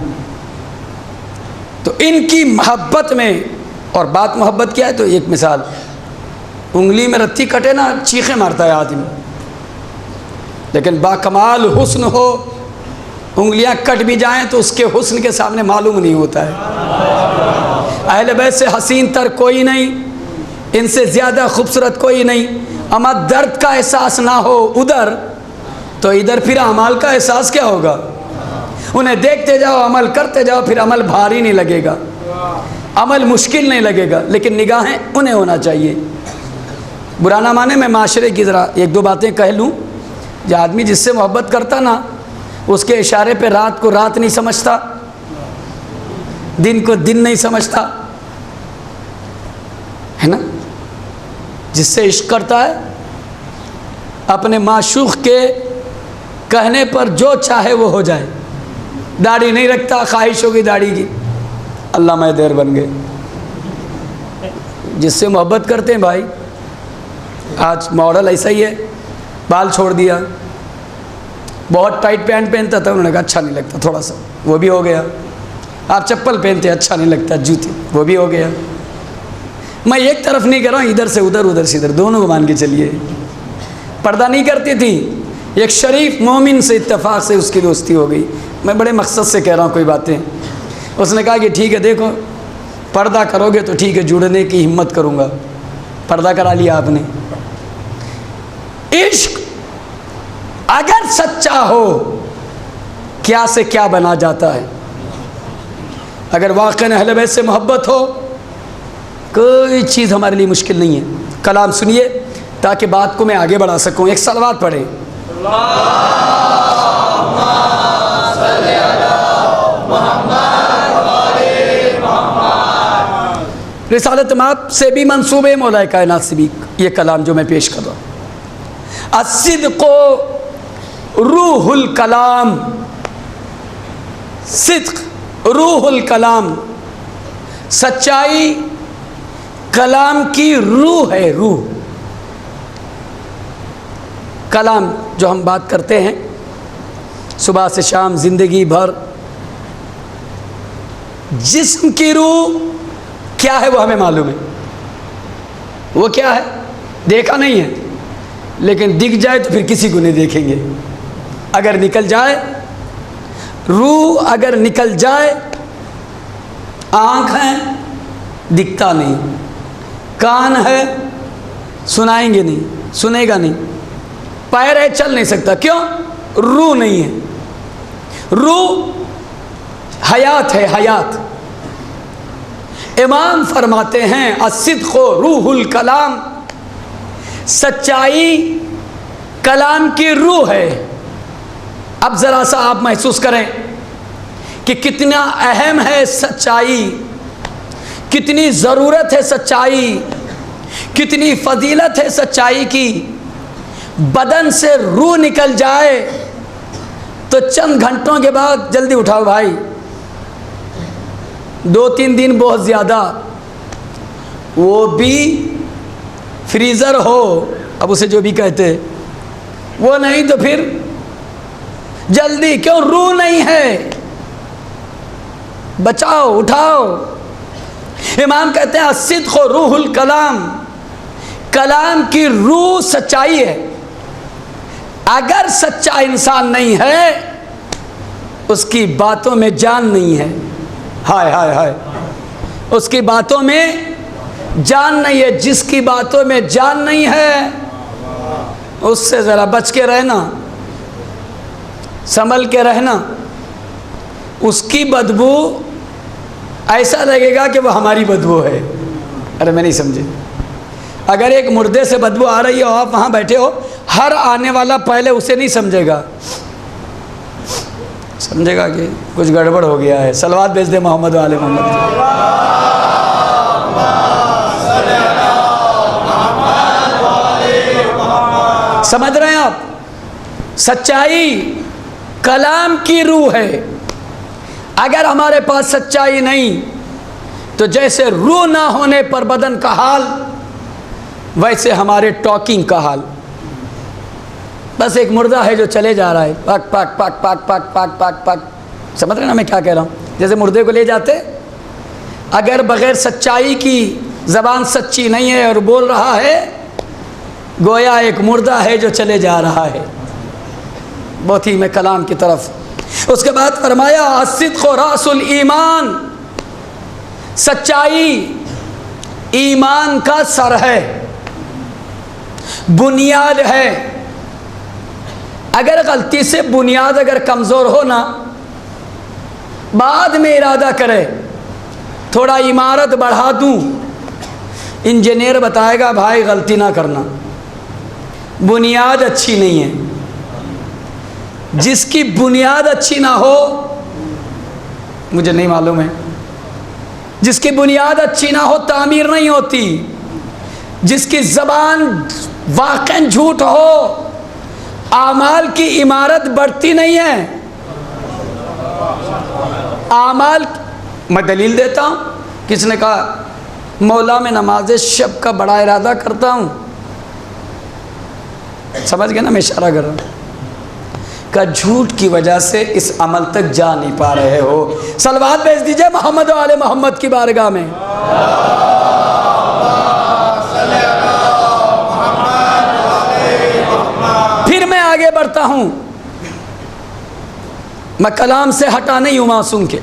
تو ان کی محبت میں، اور بات محبت کیا ہے تو ایک مثال، انگلی میں رتی کٹے نا چیخیں مارتا ہے آدمی، لیکن با کمال حسن ہو، انگلیاں کٹ بھی جائیں تو اس کے حسن کے سامنے معلوم نہیں ہوتا ہے. اہل بیت سے حسین تر کوئی نہیں، ان سے زیادہ خوبصورت کوئی نہیں. اما درد کا احساس نہ ہو ادھر تو ادھر پھر اعمال کا احساس کیا ہوگا؟ انہیں دیکھتے جاؤ، عمل کرتے جاؤ، پھر عمل بھاری نہیں لگے گا، عمل مشکل نہیں لگے گا، لیکن نگاہیں انہیں ہونا چاہیے. برا نہ مانے، میں معاشرے کی ذرا 1-2 باتیں کہہ لوں. جو آدمی جس سے محبت کرتا نا، اس کے اشارے پہ رات کو رات نہیں سمجھتا، دن کو دن نہیں سمجھتا، ہے نا. جس سے عشق کرتا ہے اپنے معشوق کے کہنے پر جو چاہے وہ ہو جائے. داڑھی نہیں رکھتا، خواہش ہوگی داڑھی کی، علامہ دیر بن گئے. جس سے محبت کرتے ہیں بھائی، آج ماڈل ایسا ہی ہے، بال چھوڑ دیا، بہت ٹائٹ پینٹ پہنتا تھا، انہوں نے کہا اچھا نہیں لگتا، تھوڑا سا وہ بھی ہو گیا. آپ چپل پہنتے اچھا نہیں لگتا، جوتے، وہ بھی ہو گیا۔ میں ایک طرف نہیں کر رہا ہوں، ادھر سے ادھر، ادھر سے ادھر، دونوں کو مان کے چلیے۔ پردہ نہیں کرتی تھی، ایک شریف مومن سے اتفاق سے اس کی دوستی ہو گئی۔ میں بڑے مقصد سے کہہ رہا ہوں کوئی باتیں۔ اس نے کہا کہ ٹھیک ہے، دیکھو پردہ کرو گے تو ٹھیک ہے، جڑنے کی ہمت کروں گا۔ پردہ کرا لیا آپ نے۔ عشق اگر سچا ہو کیا سے کیا بنا جاتا ہے۔ اگر واقعاً اہل بیت سے محبت ہو کوئی چیز ہمارے لیے مشکل نہیں ہے۔ کلام سنیے تاکہ بات کو میں آگے بڑھا سکوں۔ ایک صلوات پڑھیں۔ رسالت مآب سے بھی منسوب ہے، مولا کائنات سے بھی یہ کلام جو میں پیش کر رہا ہوں۔ الصدق روح الکلام، صدق روح الکلام، سچائی کلام کی روح ہے۔ روح کلام جو ہم بات کرتے ہیں صبح سے شام زندگی بھر، جسم کی روح کیا ہے وہ ہمیں معلوم ہے۔ وہ کیا ہے دیکھا نہیں ہے، لیکن دکھ جائے تو پھر کسی کو نہیں دیکھیں گے۔ اگر نکل جائے روح، اگر نکل جائے، آنکھ ہے دکھتا نہیں، کان ہے سنائیں گے نہیں، سنے گا نہیں، پیر ہے چل نہیں سکتا، کیوں؟ روح نہیں ہے۔ روح حیات ہے، حیات۔ امام فرماتے ہیں الصدق روح الکلام، سچائی کلام کی روح ہے۔ اب ذرا سا آپ محسوس کریں کہ کتنا اہم ہے سچائی، کتنی ضرورت ہے سچائی، کتنی فضیلت ہے سچائی کی۔ بدن سے روح نکل جائے تو چند گھنٹوں کے بعد جلدی اٹھاؤ بھائی، 2-3 دن بہت زیادہ، وہ بھی فریزر ہو، اب اسے جو بھی کہتے، وہ نہیں تو پھر جلدی، کیوں؟ روح نہیں ہے، بچاؤ، اٹھاؤ۔ امام کہتے ہیں الصدق روح الکلام، کلام کی روح سچائی ہے۔ اگر سچا انسان نہیں ہے اس کی باتوں میں جان نہیں ہے۔ ہائے ہائے ہائے، اس کی باتوں میں جان نہیں ہے۔ جس کی باتوں میں جان نہیں ہے اس سے ذرا بچ کے رہنا، سنبھل کے رہنا۔ اس کی بدبو ایسا لگے گا کہ وہ ہماری بدبو ہے۔ ارے میں نہیں سمجھے، اگر ایک مردے سے بدبو آ رہی ہے اور آپ وہاں بیٹھے ہو، ہر آنے والا پہلے اسے نہیں سمجھے گا، سمجھے گا کہ کچھ گڑبڑ ہو گیا ہے۔ صلوات بھیج دے محمد و آل محمد۔ سمجھ رہے ہیں آپ؟ سچائی کلام کی روح ہے۔ اگر ہمارے پاس سچائی نہیں تو جیسے روح نہ ہونے پر بدن کا حال، ویسے ہمارے ٹاکنگ کا حال۔ بس ایک مردہ ہے جو چلے جا رہا ہے، پاک پاک پاک پاک پاک پاک پاک پاک، سمجھ رہے ہیں نا میں کیا کہہ رہا ہوں؟ جیسے مردے کو لے جاتے، اگر بغیر سچائی کی زبان سچی نہیں ہے اور بول رہا ہے، گویا ایک مردہ ہے جو چلے جا رہا ہے۔ بہت ہی میں کلام کی طرف۔ اس کے بعد فرمایا الصدق راس الایمان، سچائی ایمان کا سر ہے، بنیاد ہے۔ اگر غلطی سے بنیاد اگر کمزور ہو نا، بعد میں ارادہ کرے تھوڑا عمارت بڑھا دوں، انجینئر بتائے گا بھائی غلطی نہ کرنا، بنیاد اچھی نہیں ہے۔ جس کی بنیاد اچھی نہ ہو، مجھے نہیں معلوم ہے، جس کی بنیاد اچھی نہ ہو تعمیر نہیں ہوتی۔ جس کی زبان واقعاً جھوٹ ہو، اعمال کی عمارت بڑھتی نہیں ہے۔ اعمال، میں دلیل دیتا ہوں۔ کس نے کہا مولا میں نماز شب کا بڑا ارادہ کرتا ہوں، سمجھ گئے نا میں اشارہ کر رہا ہوں۔ کا جھوٹ کی وجہ سے اس عمل تک جا نہیں پا رہے ہو۔ صلوات بھیج دیجئے محمد و آل محمد کی بارگاہ میں۔ پھر میں آگے بڑھتا ہوں، میں کلام سے ہٹا نہیں ہوں معصوم کے۔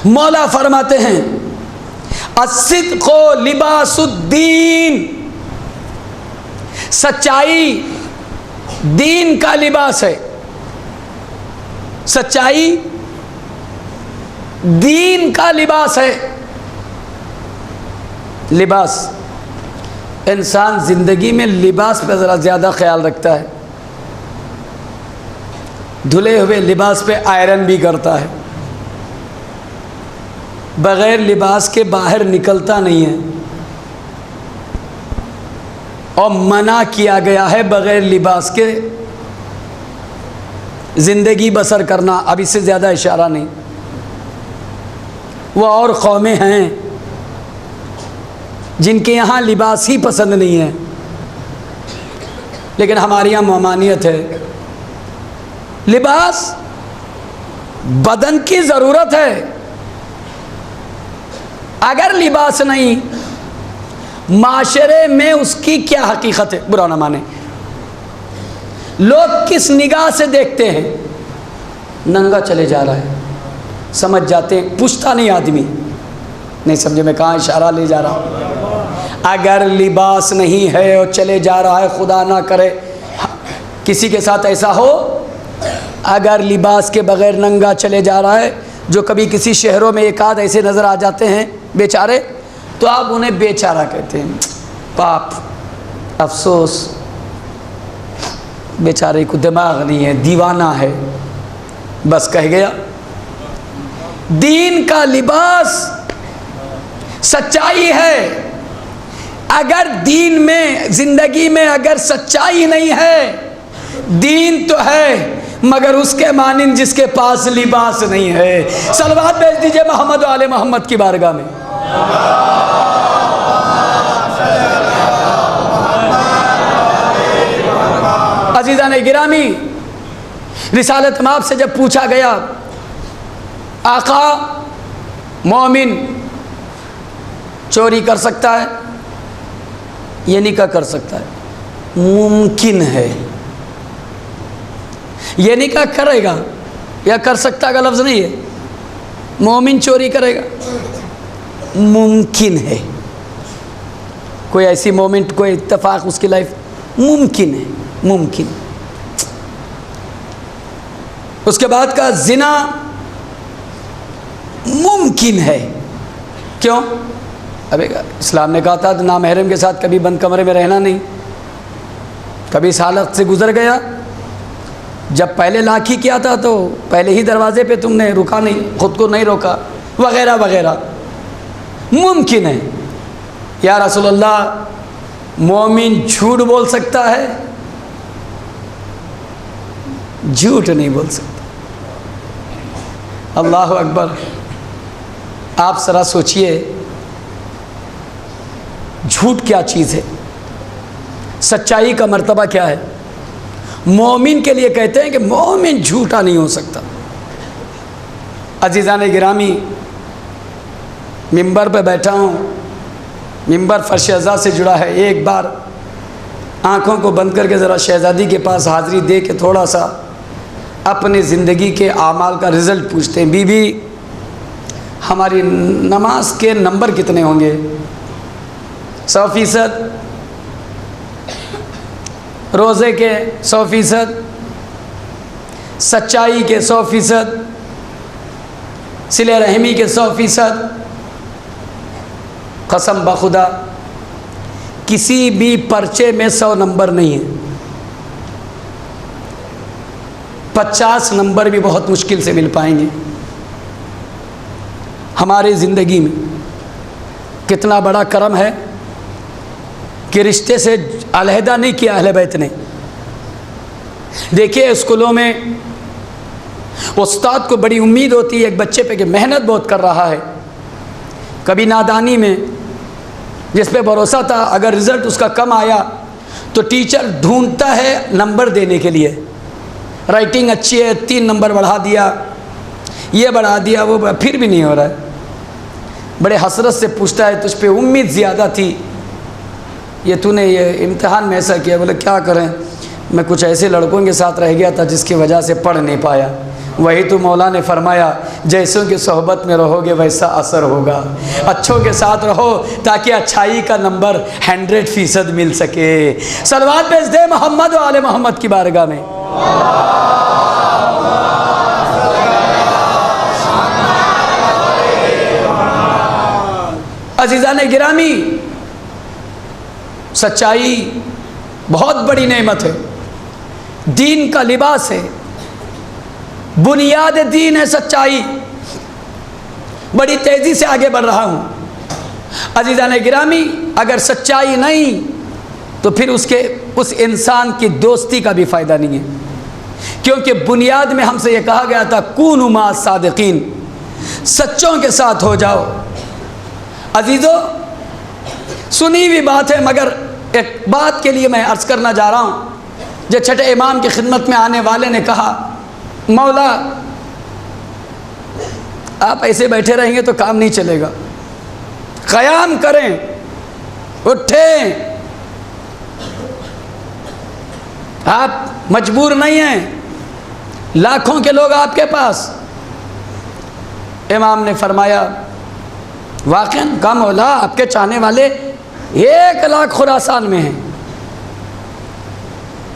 مولا فرماتے ہیں الصدق لباس الدین، سچائی دین کا لباس ہے، سچائی دین کا لباس ہے۔ لباس، انسان زندگی میں لباس پہ ذرا زیادہ خیال رکھتا ہے، دھلے ہوئے لباس پہ آئرن بھی کرتا ہے، بغیر لباس کے باہر نکلتا نہیں ہے، اور منع کیا گیا ہے بغیر لباس کے زندگی بسر کرنا۔ اب اس سے زیادہ اشارہ نہیں۔ وہ اور قومیں ہیں جن کے یہاں لباس ہی پسند نہیں ہے، لیکن ہمارے یہاں ممانعت ہے۔ لباس بدن کی ضرورت ہے، اگر لباس نہیں، معاشرے میں اس کی کیا حقیقت ہے؟ برا نہ مانے، لوگ کس نگاہ سے دیکھتے ہیں؟ ننگا چلے جا رہا ہے، سمجھ جاتے ہیں، پوچھتا نہیں آدمی، نہیں سمجھے میں کہاں اشارہ لے جا رہا ہوں۔ اگر لباس نہیں ہے اور چلے جا رہا ہے، خدا نہ کرے کسی کے ساتھ ایسا ہو، اگر لباس کے بغیر ننگا چلے جا رہا ہے، جو کبھی کسی شہروں میں ایک آدھ ایسے نظر آ جاتے ہیں بیچارے، تو آپ انہیں بیچارہ کہتے ہیں، پاپ، افسوس، بیچارے کو دماغ نہیں ہے، دیوانہ ہے، بس کہہ گیا۔ دین کا لباس سچائی ہے۔ اگر دین میں، زندگی میں اگر سچائی نہیں ہے، دین تو ہے مگر اس کے مانند جس کے پاس لباس نہیں ہے۔ صلوات بھیج دیجئے محمد و آل محمد کی بارگاہ میں۔ عزیزان گرامی، رسالت مآب سے جب پوچھا گیا آقا مومن چوری کر سکتا ہے؟ یہ نہیں کر سکتا ہے، ممکن ہے۔ یہ نہیں کہا کرے گا یا کر سکتا کا لفظ نہیں ہے، مومن چوری کرے گا، ممکن ہے۔ کوئی ایسی مومنٹ، کوئی اتفاق اس کی لائف ممکن ہے، ممکن۔ اس کے بعد کا زنا ممکن ہے۔ کیوں؟ ابھی اسلام نے کہا تھا نامحرم کے ساتھ کبھی بند کمرے میں رہنا نہیں، کبھی اس حالت سے گزر گیا، جب پہلے لاکھی کیا تھا تو پہلے ہی دروازے پہ تم نے رکا نہیں، خود کو نہیں روکا، وغیرہ وغیرہ۔ ممکن ہے۔ یا رسول اللہ، مومن جھوٹ بول سکتا ہے؟ جھوٹ نہیں بول سکتا۔ اللہ اکبر۔ آپ ذرا سوچئے جھوٹ کیا چیز ہے، سچائی کا مرتبہ کیا ہے۔ مومن کے لیے کہتے ہیں کہ مومن جھوٹا نہیں ہو سکتا۔ عزیزان گرامی، ممبر پہ بیٹھا ہوں، ممبر فرش ازا سے جڑا ہے، ایک بار آنکھوں کو بند کر کے ذرا شہزادی کے پاس حاضری دے کے تھوڑا سا اپنے زندگی کے اعمال کا رزلٹ پوچھتے ہیں۔ بی بی، ہماری نماز کے نمبر کتنے ہوں گے؟ 100%؟ روزے کے 100%؟ سچائی کے 100%؟ صلہ رحمی کے 100%؟ قسم بخدا کسی بھی پرچے میں 100 نمبر نہیں ہے، 50 نمبر بھی بہت مشکل سے مل پائیں گے۔ ہماری زندگی میں کتنا بڑا کرم ہے کہ رشتے سے علیحدہ نہیں کیا اہل بیت نے۔ دیکھیے اسکولوں میں استاد کو بڑی امید ہوتی ہے ایک بچے پہ کہ محنت بہت کر رہا ہے، کبھی نادانی میں جس پہ بھروسہ تھا اگر رزلٹ اس کا کم آیا تو ٹیچر ڈھونڈتا ہے نمبر دینے کے لیے، رائٹنگ اچھی ہے 3 نمبر بڑھا دیا، یہ بڑھا دیا، وہ پھر بھی نہیں ہو رہا ہے۔ بڑے حسرت سے پوچھتا ہے تجھ پہ امید زیادہ تھی، یہ تو نے یہ امتحان میں ایسا کیا؟ بولے کیا کریں، میں کچھ ایسے لڑکوں کے ساتھ رہ گیا تھا جس کی وجہ سے پڑھ نہیں پایا۔ وہی تو مولا نے فرمایا جیسوں کی صحبت میں رہو گے ویسا اثر ہوگا، اچھوں کے ساتھ رہو تاکہ اچھائی کا نمبر 100% مل سکے۔ صلوات بھیج دے محمد و آل محمد کی بارگاہ میں۔ عزیزان گرامی، سچائی بہت بڑی نعمت ہے، دین کا لباس ہے، بنیاد دین ہے سچائی۔ بڑی تیزی سے آگے بڑھ رہا ہوں۔ عزیزان گرامی، اگر سچائی نہیں تو پھر اس انسان کی دوستی کا بھی فائدہ نہیں ہے، کیونکہ بنیاد میں ہم سے یہ کہا گیا تھا کونوا مع الصادقین، سچوں کے ساتھ ہو جاؤ۔ عزیزو، سنی ہوئی بات ہے مگر ایک بات کے لیے میں عرض کرنا جا رہا ہوں۔ جب چھٹے امام کی خدمت میں آنے والے نے کہا مولا آپ ایسے بیٹھے رہیں گے تو کام نہیں چلے گا، قیام کریں، اٹھیں، آپ مجبور نہیں ہیں، لاکھوں کے لوگ آپ کے پاس۔ امام نے فرمایا واقعاً کا مولا آپ کے چاہنے والے 1 لاکھ خراسان میں ہیں۔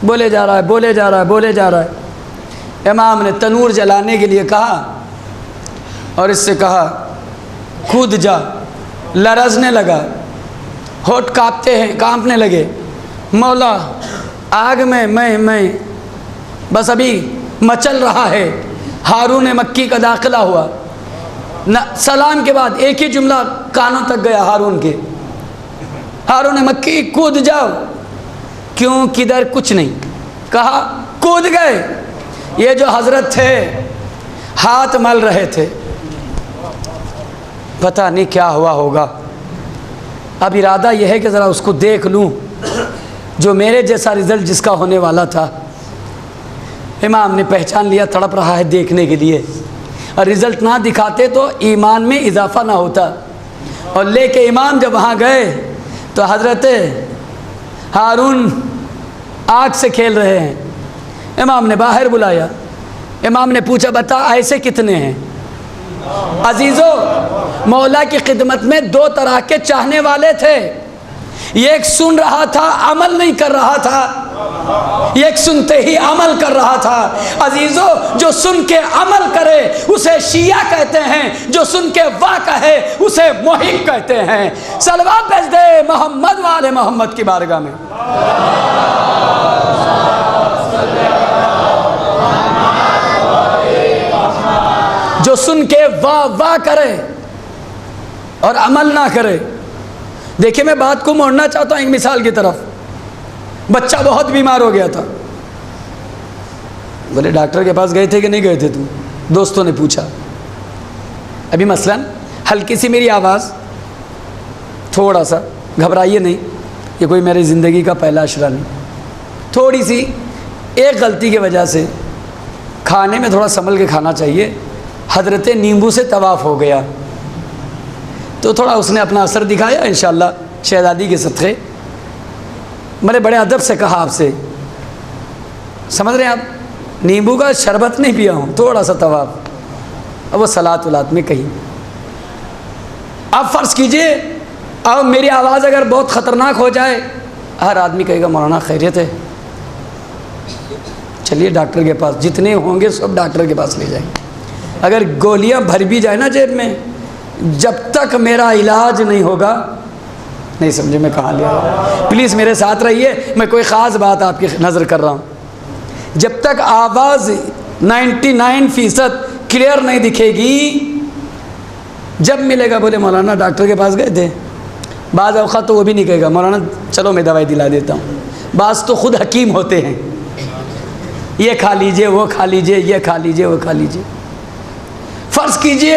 بولے جا رہا ہے، بولے جا رہا ہے، بولے جا رہا ہے۔ امام نے تنور جلانے کے لیے کہا اور اس سے کہا کود جا، لرزنے لگا، ہونٹ کانپنے لگے۔ مولا آگ میں بس ابھی مچل رہا ہے۔ ہارون مکی کا داخلہ ہوا، سلام کے بعد ایک ہی جملہ کانوں تک گیا ہارون کے، ہارون مکی کود جاؤ۔ کیوں، کدھر، کچھ نہیں کہا، کود گئے۔ یہ جو حضرت تھے ہاتھ مل رہے تھے، پتہ نہیں کیا ہوا ہوگا۔ اب ارادہ یہ ہے کہ ذرا اس کو دیکھ لوں جو میرے جیسا رزلٹ جس کا ہونے والا تھا۔ امام نے پہچان لیا، تڑپ رہا ہے دیکھنے کے لیے، اور رزلٹ نہ دکھاتے تو ایمان میں اضافہ نہ ہوتا۔ اور لے کے امام جب وہاں گئے تو حضرت ہارون آگ سے کھیل رہے ہیں۔ امام نے باہر بلایا، امام نے پوچھا بتا ایسے کتنے ہیں؟ عزیزو، مولا کی خدمت میں 2 طرح کے چاہنے والے تھے، ایک سن رہا تھا عمل نہیں کر رہا تھا، ایک سنتے ہی عمل کر رہا تھا۔ عزیزو، جو سن کے عمل کرے اسے شیعہ کہتے ہیں، جو سن کے واہ کہے اسے محب کہتے ہیں۔ صلوات بھیج دے محمد و آل محمد کی بارگاہ میں۔ جو سن کے واہ واہ کرے اور عمل نہ کرے۔ دیکھیں میں بات کو موڑنا چاہتا ہوں ایک مثال کی طرف۔ بچہ بہت بیمار ہو گیا تھا، بولے ڈاکٹر کے پاس گئے تھے کہ نہیں گئے تھے؟ تم دوستوں نے پوچھا۔ ابھی مثلاً ہلکی سی میری آواز، تھوڑا سا گھبرائیے نہیں، یہ کوئی میری زندگی کا پہلا اشرا نہیں، تھوڑی سی ایک غلطی کی وجہ سے کھانے میں تھوڑا سنبھل کے کھانا چاہیے، حضرت نیمبو سے طواف ہو گیا تو تھوڑا اس نے اپنا اثر دکھایا انشاءاللہ شہزادی کے صدقے۔ میں نے بڑے ادب سے کہا آپ سے، سمجھ رہے ہیں آپ، نیمبو کا شربت نہیں پیا ہوں، تھوڑا سا طواف، اب وہ صلات ولات میں کہیں۔ اب فرض کیجئے اب میری آواز اگر بہت خطرناک ہو جائے، ہر آدمی کہے گا مولانا خیریت ہے، چلیے ڈاکٹر کے پاس، جتنے ہوں گے سب ڈاکٹر کے پاس لے جائیں۔ اگر گولیاں بھر بھی جائے نا جیب میں، جب تک میرا علاج نہیں ہوگا، نہیں سمجھے میں کہاں لیا، پلیز میرے ساتھ رہیے، میں کوئی خاص بات آپ کی نظر کر رہا ہوں۔ جب تک آواز 99% کلیئر نہیں دکھے گی، جب ملے گا بولے مولانا ڈاکٹر کے پاس گئے تھے، بعض اوقات تو وہ بھی نہیں کہے گا مولانا چلو میں دوائی دلا دیتا ہوں، بعض تو خود حکیم ہوتے ہیں، یہ کھا لیجئے وہ کھا لیجئے، یہ کھا لیجئے وہ کھا لیجئے۔ فرض کیجئے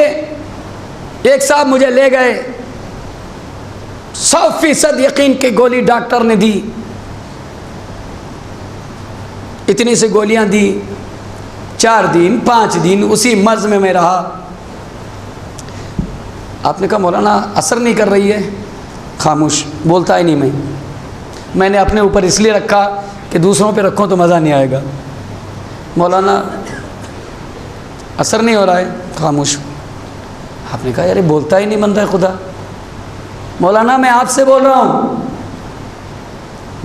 ایک صاحب مجھے لے گئے، 100% یقین کی گولی ڈاکٹر نے دی، اتنی سی گولیاں دی، 4 دن 5 دن اسی مرض میں میں رہا. آپ نے کہا مولانا اثر نہیں کر رہی ہے. خاموش، بولتا ہی نہیں. میں نے اپنے اوپر اس لیے رکھا کہ دوسروں پہ رکھوں تو مزہ نہیں آئے گا. مولانا اثر نہیں ہو رہا ہے. خاموش. آپ نے کہا یار بولتا ہی نہیں بندہ خدا. مولانا میں آپ سے بول رہا ہوں،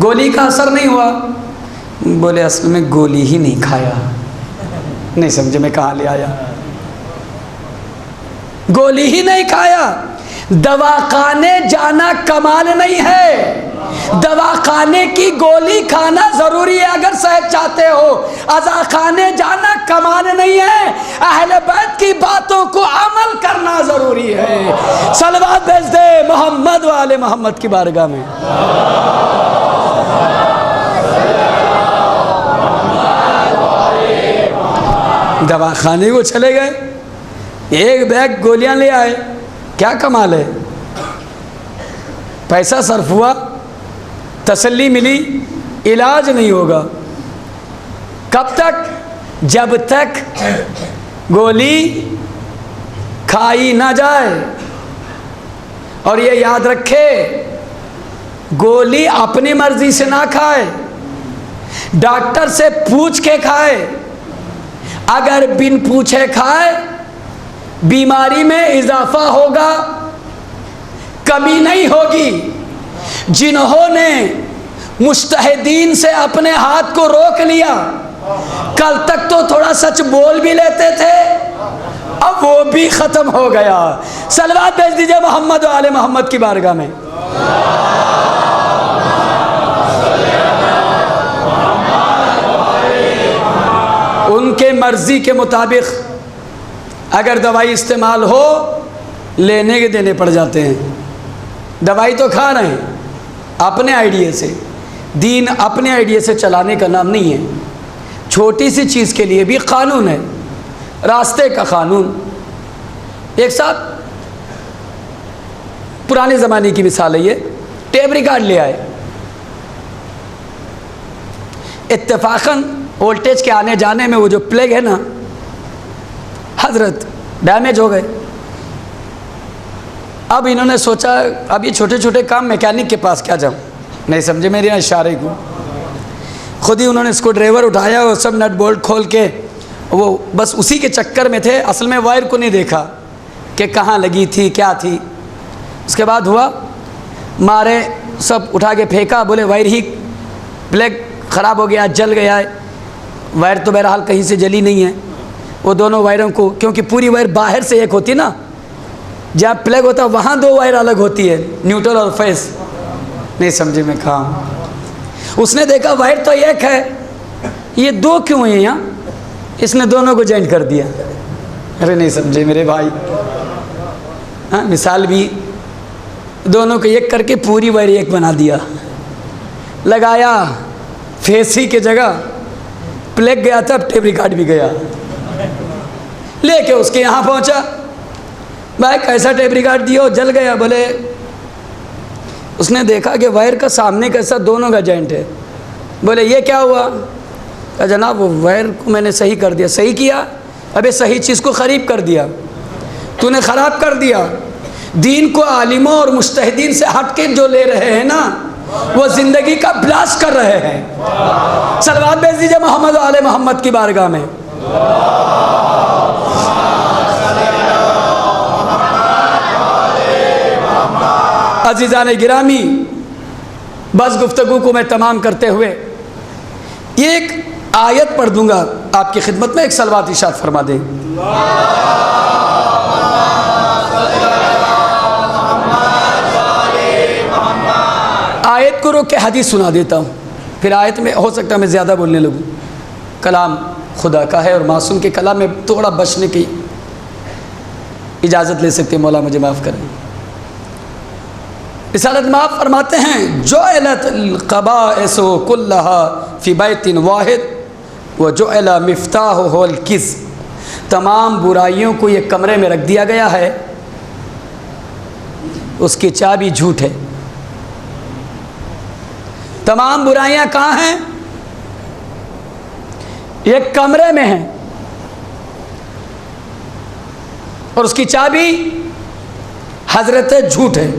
گولی کا اثر نہیں ہوا. بولے اصل میں گولی ہی نہیں کھایا. نہیں سمجھے میں کہاں لے آیا. گولی ہی نہیں کھایا. دواخانے جانا کمال نہیں ہے، دواخانے کی گولی کھانا ضروری ہے اگر صحت چاہتے ہو. عزاخانے جانا کمال نہیں ہے، اہل بیت کی باتوں کو عمل کرنا ضروری ہے. صلوات بھیج دے محمد و آل محمد کی بارگاہ میں. دواخانے کو چلے گئے، 1 بیگ گولیاں لے آئے. کیا کمال ہے. پیسہ صرف ہوا، تسلی ملی، علاج نہیں ہوگا. کب تک؟ جب تک گولی کھائی نہ جائے. اور یہ یاد رکھے گولی اپنی مرضی سے نہ کھائے، ڈاکٹر سے پوچھ کے کھائے. اگر بن پوچھے کھائے بیماری میں اضافہ ہوگا، کمی نہیں ہوگی. جنہوں نے مجتہدین سے اپنے ہاتھ کو روک لیا، کل تک تو تھوڑا سچ بول بھی لیتے تھے، اب وہ بھی ختم ہو گیا. صلوات بھیج دیجئے محمد و آل محمد کی بارگاہ میں. ان کے مرضی کے مطابق اگر دوائی استعمال ہو، لینے کے دینے پڑ جاتے ہیں. دوائی تو کھا رہے ہیں اپنے آئیڈیا سے. دین اپنے آئیڈیا سے چلانے کا نام نہیں ہے. چھوٹی سی چیز کے لیے بھی قانون ہے، راستے کا قانون. ایک ساتھ پرانے زمانے کی مثال ہے یہ. ٹیپ ریکارڈ لے آئے، اتفاقاً وولٹیج کے آنے جانے میں وہ جو پلگ ہے نا حضرت ڈیمیج ہو گئے. اب انہوں نے سوچا اب یہ چھوٹے چھوٹے کام میکینک کے پاس کیا جاؤں. نہیں سمجھے میرے اشارے کو. خود ہی انہوں نے اسکرو ڈرائیور اٹھایا اور سب نٹ بولٹ کھول کے وہ بس اسی کے چکر میں تھے. اصل میں وائر کو نہیں دیکھا کہ کہاں لگی تھی کیا تھی. اس کے بعد ہوا مارے سب اٹھا کے پھینکا. بولے وائر ہی پلگ خراب ہو گیا، جل گیا ہے. وائر تو بہرحال کہیں سے جلی نہیں ہے. وہ دونوں وائروں کو، کیونکہ پوری وائر باہر سے ایک ہوتی نا، جہاں پلگ ہوتا ہے وہاں 2 وائر الگ ہوتی ہے، نیوٹرل اور فیس. نہیں سمجھے میں کہاں. اس نے دیکھا وائر تو ایک ہے، یہ 2 کیوں ہیں یہاں. اس نے دونوں کو جوائنٹ کر دیا. ارے نہیں سمجھے میرے بھائی. ہاں مثال بھی دونوں کو ایک کر کے پوری وائر ایک بنا دیا. لگایا فیس ہی کی جگہ پلگ گیا تھا، ٹیپ ریکارڈ بھی گیا. لے کے اس کے یہاں پہنچا. بھائی کیسا ٹیپ ریکارڈ دیا؟ جل گیا. بولے اس نے دیکھا کہ وائر کا سامنے کیسا دونوں کا جوائنٹ ہے. بولے یہ کیا ہوا؟ کہا جناب وہ وائر کو میں نے صحیح کر دیا. صحیح کیا؟ ابے صحیح چیز کو خراب کر دیا. تو نے خراب کر دیا. دین کو عالموں اور مجتہدین سے ہٹ کے جو لے رہے ہیں نا، وہ زندگی کا بلاس کر رہے ہیں. صلوات بھیج دیجئے محمد و آل محمد کی بارگاہ میں. عزیزان گرامی، بس گفتگو کو میں تمام کرتے ہوئے یہ ایک آیت پڑھ دوں گا آپ کی خدمت میں. ایک صلوات ارشاد فرما دیں. آیت کو روک کے حدیث سنا دیتا ہوں، پھر آیت میں ہو سکتا ہے میں زیادہ بولنے لگوں. کلام خدا کا ہے اور معصوم کے کلام میں تھوڑا بچنے کی اجازت لے سکتے. مولا مجھے معاف کریں. رسالت معاف فرماتے ہیں جعلت القبائس كلها فی بیت واحد وجعل مفتاحہ الکذب. تمام برائیوں کو یہ کمرے میں رکھ دیا گیا ہے، اس کی چابی جھوٹ ہے. تمام برائیاں کہاں ہیں؟ ایک کمرے میں ہیں. اور اس کی چابی حضرت جھوٹ ہے۔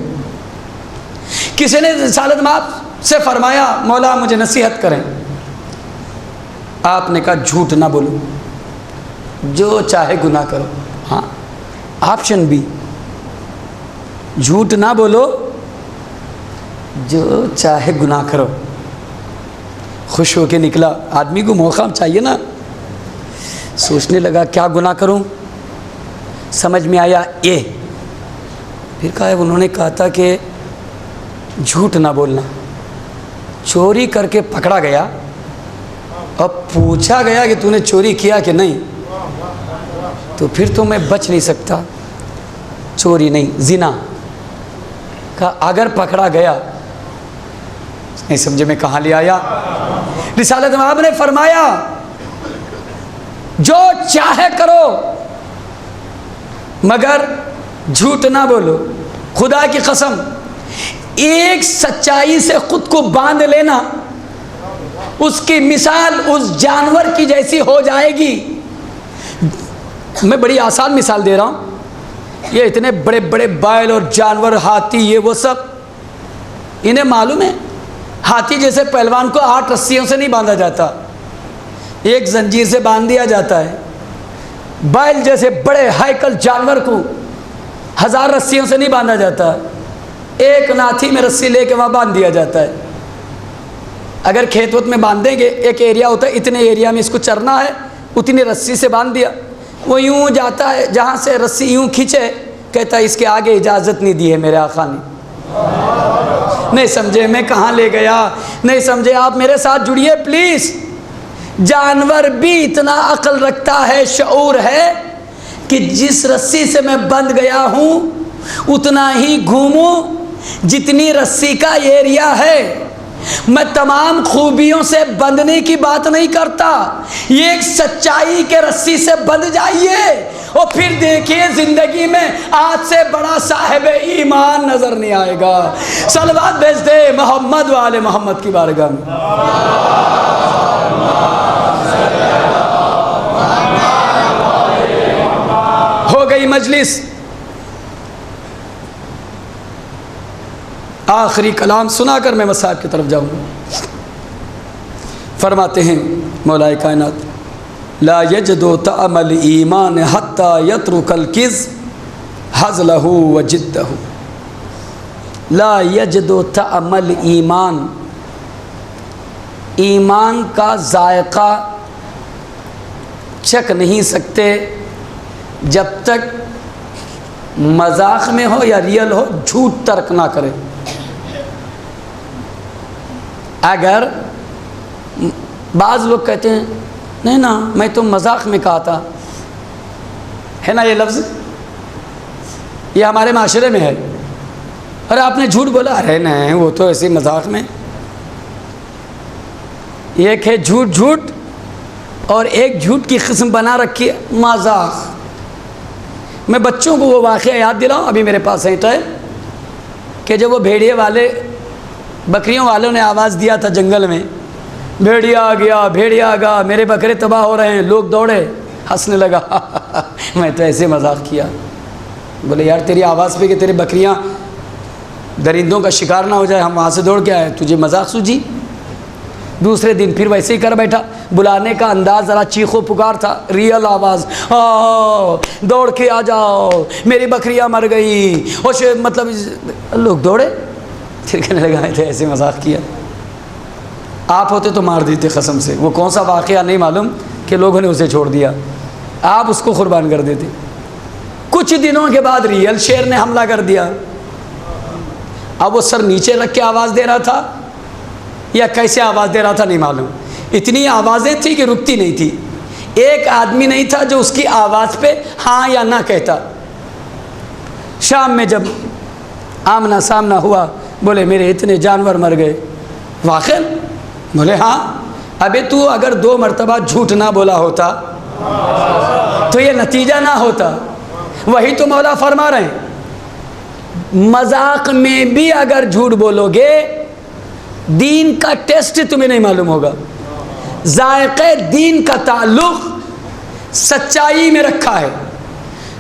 کسی نے رسالت مآب سے فرمایا مولا مجھے نصیحت کریں، آپ نے کہا جھوٹ نہ بولو، جو چاہے گناہ کرو۔ ہاں، آپشن بھی، جھوٹ نہ بولو، جو چاہے گناہ کرو۔ خوش ہو کے نکلا، آدمی کو موقع چاہیے نا، سوچنے لگا کیا گناہ کروں، سمجھ میں آیا یہ، پھر کہا انہوں نے کہا تھا کہ جھوٹ نہ بولنا۔ چوری کر کے پکڑا گیا اور پوچھا گیا کہ تو نے چوری کیا کہ نہیں، تو پھر تو میں بچ نہیں سکتا، چوری نہیں زنا۔ کہا اگر پکڑا گیا، نہیں سمجھے میں کہاں لے آیا؟ رسالت مآب نے فرمایا جو چاہے کرو مگر جھوٹ نہ بولو۔ خدا کی قسم، ایک سچائی سے خود کو باندھ لینا اس کی مثال اس جانور کی جیسی ہو جائے گی۔ میں بڑی آسان مثال دے رہا ہوں، یہ اتنے بڑے بڑے بیل اور جانور، ہاتھی، یہ وہ سب، انہیں معلوم ہے ہاتھی جیسے پہلوان کو 8 رسیوں سے نہیں باندھا جاتا، ایک زنجیر سے باندھ دیا جاتا ہے۔ بیل جیسے بڑے ہیکل جانور کو 1000 رسیوں سے نہیں باندھا جاتا، ایک ناتھی میں رسی لے کے وہاں باندھ دیا جاتا ہے۔ اگر کھیت وت میں باندھ دیں گے، ایک ایریا ہوتا ہے اتنے ایریا میں اس کو چرنا ہے، اتنی رسی سے باندھ دیا، وہ یوں جاتا ہے، جہاں سے رسی یوں کھینچے کہتا ہے اس کے آگے اجازت نہیں دی ہے میرے آقا نے۔ نہیں سمجھے میں کہاں لے گیا؟ نہیں سمجھے آپ میرے ساتھ جڑیے پلیز۔ جانور بھی اتنا عقل رکھتا ہے، شعور ہے کہ جس رسی سے میں بندھ گیا ہوں اتنا ہی گھوموں جتنی رسی کا ایریا ہے۔ میں تمام خوبیوں سے بندھنے کی بات نہیں کرتا، یہ ایک سچائی کے رسی سے بندھ جائیے اور پھر دیکھیے زندگی میں آج سے بڑا صاحب ایمان نظر نہیں آئے گا۔ صلوات بھیج دے محمد و آل محمد کی بارگاہ میں۔ ہو گئی مجلس، آخری کلام سنا کر میں مصاحب کی طرف جاؤں گا۔ فرماتے ہیں مولا کائنات، لا یجد طعم الایمان حتی یترک الکذب حزلہ وجدہ۔ لا یجد طعم الایمان، ایمان کا ذائقہ چکھ نہیں سکتے جب تک مذاق میں ہو یا ریئل ہو، جھوٹ ترک نہ کرے۔ اگر بعض لوگ کہتے ہیں نہیں نا میں تو مذاق میں کہا تھا، ہے نا یہ لفظ، یہ ہمارے معاشرے میں ہے، ارے آپ نے جھوٹ بولا، ارے نہیں وہ تو ایسے مذاق میں۔ ایک ہے جھوٹ جھوٹ اور ایک جھوٹ کی قسم بنا رکھی ہے مذاق۔ میں بچوں کو وہ واقعہ یاد دلاؤں، ابھی میرے پاس ہے ٹائم، کہ جب وہ بھیڑیے والے بکریوں والوں نے آواز دیا تھا جنگل میں، بھیڑیا آ گیا، بھیڑیا آ گیا، میرے بکرے تباہ ہو رہے ہیں، لوگ دوڑے، ہنسنے لگا میں تو ایسے مذاق کیا۔ بولے یار تیری آواز پہ کہ تیری بکریاں درندوں کا شکار نہ ہو جائے، ہم وہاں سے دوڑ کے آئے، تجھے مذاق سوجی؟ دوسرے دن پھر ویسے ہی کر بیٹھا، بلانے کا انداز ذرا چیخو پکار تھا، ریئل آواز، دوڑ کے آ جاؤ میری بکریاں مر گئی، مطلب لوگ دوڑے، پھر کہنے لگا میں تھے ایسے مذاق کیا۔ آپ ہوتے تو مار دیتے قسم سے، وہ کون سا واقعہ نہیں معلوم کہ لوگوں نے اسے چھوڑ دیا، آپ اس کو قربان کر دیتے۔ کچھ دنوں کے بعد ریئل شیر نے حملہ کر دیا، اب وہ سر نیچے رکھ کے آواز دے رہا تھا یا کیسے آواز دے رہا تھا نہیں معلوم، اتنی آوازیں تھی کہ رکتی نہیں تھی، ایک آدمی نہیں تھا جو اس کی آواز پہ ہاں یا نہ کہتا۔ شام میں جب آمنا سامنا ہوا، بولے میرے اتنے جانور مر گئے، واقعا؟ بولے ہاں۔ ابے تو اگر 2 مرتبہ جھوٹ نہ بولا ہوتا تو یہ نتیجہ نہ ہوتا۔ وہی تو مولا فرما رہے ہیں، مذاق میں بھی اگر جھوٹ بولو گے دین کا ٹیسٹ تمہیں نہیں معلوم ہوگا، ذائقہ دین کا تعلق سچائی میں رکھا ہے۔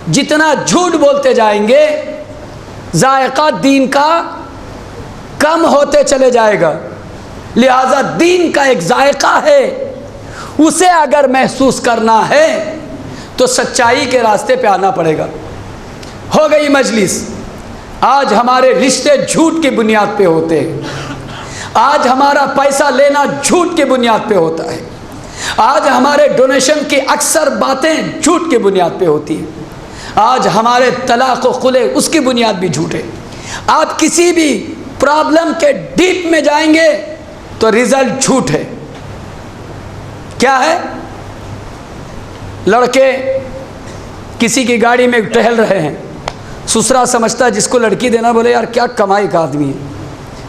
جتنا جھوٹ بولتے جائیں گے ذائقہ دین کا کم ہوتے چلے جائے گا. لہذا دین کا ایک ذائقہ ہے، اسے اگر محسوس کرنا ہے تو سچائی کے راستے پہ آنا پڑے گا. ہو گئی مجلس. آج ہمارے رشتے جھوٹ کی بنیاد پہ ہوتے ہیں. آج ہمارا پیسہ لینا جھوٹ کی بنیاد پہ ہوتا ہے. آج ہمارے ڈونیشن کی اکثر باتیں جھوٹ کی بنیاد پہ ہوتی ہیں. آج ہمارے طلاق و خلع اس کی بنیاد بھی جھوٹ ہے. آپ کسی بھی پرابلم کے ڈیپ میں جائیں گے تو رزلٹ جھوٹ ہے. کیا ہے؟ لڑکے کسی کی گاڑی میں ٹہل رہے ہیں، سسرا سمجھتا ہے جس کو لڑکی دینا، بولے یار کیا کمائی کا آدمی ہے،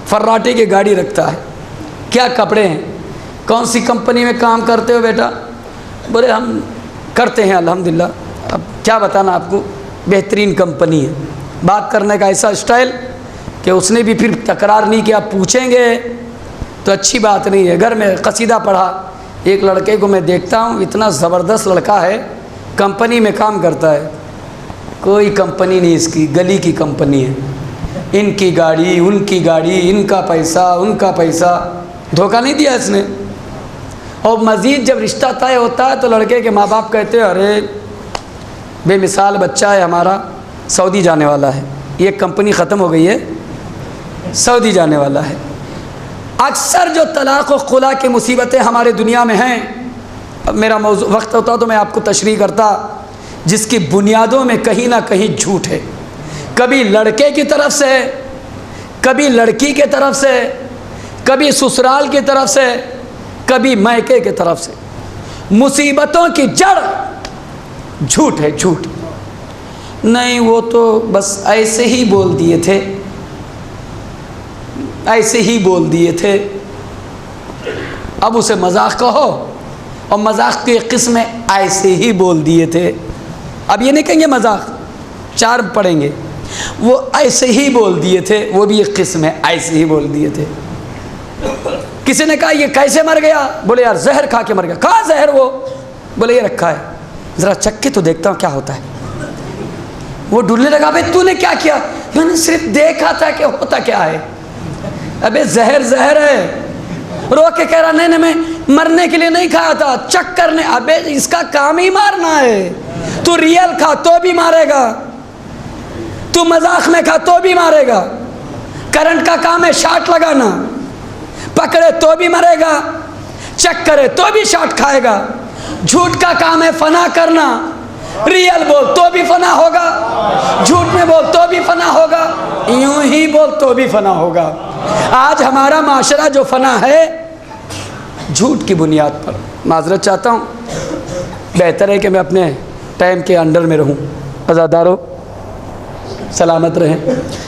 فراٹی کی گاڑی رکھتا ہے، کیا کپڑے ہیں، کون سی کمپنی میں کام کرتے ہو بیٹا؟ بولے ہم کرتے ہیں الحمدللہ. اب کیا بتانا آپ کو، بہترین کمپنی ہے. بات کرنے کا ایسا اسٹائل کہ اس نے بھی پھر تکرار نہیں کیا. پوچھیں گے تو اچھی بات نہیں ہے. گھر میں قصیدہ پڑھا. ایک لڑکے کو میں دیکھتا ہوں، اتنا زبردست لڑکا ہے، کمپنی میں کام کرتا ہے. کوئی کمپنی نہیں اس کی، گلی کی کمپنی ہے. ان کی گاڑی، ان کی گاڑی، ان کا پیسہ، ان کا پیسہ. دھوکہ نہیں دیا اس نے. اور مزید جب رشتہ طے ہوتا ہے تو لڑکے کے ماں باپ کہتے ہیں ارے بے مثال بچہ ہے ہمارا، سعودی جانے والا ہے. یہ کمپنی ختم ہو گئی ہے، سعودی جانے والا ہے. اکثر جو طلاق و خلا کی مصیبتیں ہمارے دنیا میں ہیں، اب میرا موضوع وقت ہوتا تو میں آپ کو تشریح کرتا، جس کی بنیادوں میں کہیں نہ کہیں جھوٹ ہے. کبھی لڑکے کی طرف سے، کبھی لڑکی کی طرف سے، کبھی سسرال کی طرف سے، کبھی میکے کی طرف سے. مصیبتوں کی جڑ جھوٹ ہے. جھوٹ نہیں، وہ تو بس ایسے ہی بول دیے تھے، ایسے ہی بول دیے تھے. اب اسے مذاق کہو، اور مذاق کی ایک قسم ہے ایسے ہی بول دیے تھے. اب یہ نہیں کہیں گے مذاق، چار پڑھیں گے. وہ ایسے ہی بول دیے تھے، وہ بھی ایک قسم ہے ایسے ہی بول دیے تھے. کسی نے کہا یہ کیسے مر گیا؟ بولے یار زہر کھا کے مر گیا. کہاں زہر؟ وہ بولے یہ رکھا ہے، ذرا چکھ کے تو دیکھتا ہوں کیا ہوتا ہے. وہ ڈھونڈنے لگا بھائی تو نے کیا کیا؟ میں نے صرف دیکھا تھا کہ ہوتا کیا ہے. ابے زہر زہر ہے. رو کے کہہ رہا نہیں میں مرنے کے لیے نہیں کھایا تھا، چک کرنے. ابے اس کا کام ہی مارنا ہے. تو ریئل کھا تو بھی مارے گا، تو مذاق میں کھا تو بھی مارے گا. کرنٹ کا کام ہے شاٹ لگانا، پکڑے تو بھی مرے گا، چک کرے تو بھی شاٹ کھائے گا. جھوٹ کا کام ہے فنا کرنا. ریئل بول تو بھی فنا ہوگا، جھوٹ میں بول تو بھی فنا ہوگا، یوں ہی بول تو بھی فنا ہوگا. آج ہمارا معاشرہ جو فنا ہے جھوٹ کی بنیاد پر. معذرت چاہتا ہوں، بہتر ہے کہ میں اپنے ٹائم کے انڈر میں رہوں. عزادارو سلامت رہیں.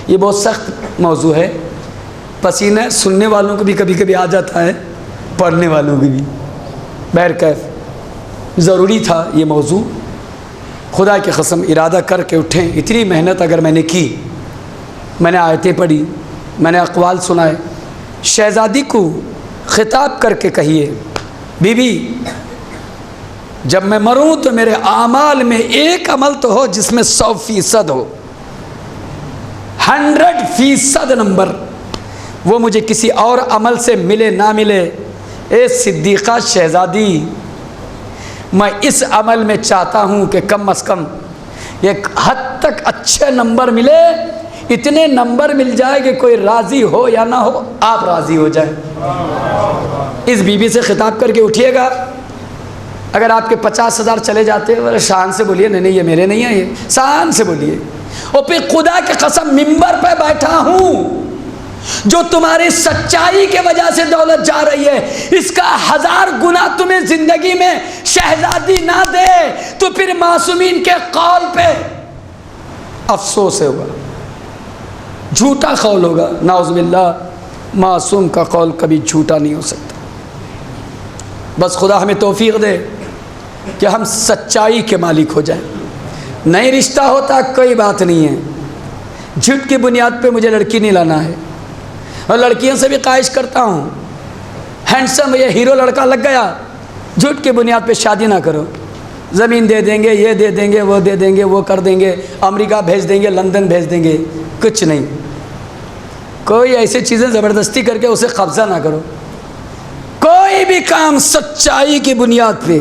یہ بہت سخت موضوع ہے. پسینہ سننے والوں کو بھی کبھی کبھی آ جاتا ہے، پڑھنے والوں کو بھی. بہرکیف ضروری تھا یہ موضوع. خدا کی قسم ارادہ کر کے اٹھیں. اتنی محنت اگر میں نے کی، میں نے آیتیں پڑھی، میں نے اقوال سنائے. شہزادی کو خطاب کر کے کہیے بی بی جب میں مروں تو میرے اعمال میں ایک عمل تو ہو جس میں 100% ہو، 100% نمبر، وہ مجھے کسی اور عمل سے ملے نہ ملے. اے صدیقہ شہزادی، میں اس عمل میں چاہتا ہوں کہ کم از کم ایک حد تک اچھے نمبر ملے. اتنے نمبر مل جائے کہ کوئی راضی ہو یا نہ ہو آپ راضی ہو جائیں. اس بی بی سے خطاب کر کے اٹھیے گا. اگر آپ کے 50,000 چلے جاتے ہیں، شان سے بولیے نہیں یہ میرے نہیں ہیں، یہ شان سے بولیے. اور پھر خدا کی قسم ممبر پہ بیٹھا ہوں، جو تمہاری سچائی کے وجہ سے دولت جا رہی ہے، اس کا 1000 گنا تمہیں زندگی میں شہزادی نہ دے تو پھر معصومین کے قول پہ افسوس ہوگا، جھوٹا قول ہوگا. نعوذ باللہ، معصوم کا قول کبھی جھوٹا نہیں ہو سکتا. بس خدا ہمیں توفیق دے کہ ہم سچائی کے مالک ہو جائیں. نہیں رشتہ ہوتا کوئی بات نہیں ہے، جھوٹ کی بنیاد پہ مجھے لڑکی نہیں لانا ہے. اور لڑکیوں سے بھی خواہش کرتا ہوں، ہینڈسم یہ ہیرو لڑکا لگ گیا، جھوٹ کی بنیاد پہ شادی نہ کرو. زمین دے دیں گے، یہ دے دیں گے، وہ دے دیں گے، وہ کر دیں گے، امریکہ بھیج دیں گے، لندن بھیج دیں گے، کچھ نہیں۔ کوئی ایسی چیزیں زبردستی کر کے اسے قبضہ نہ کرو۔ کوئی بھی کام سچائی کی بنیاد پہ،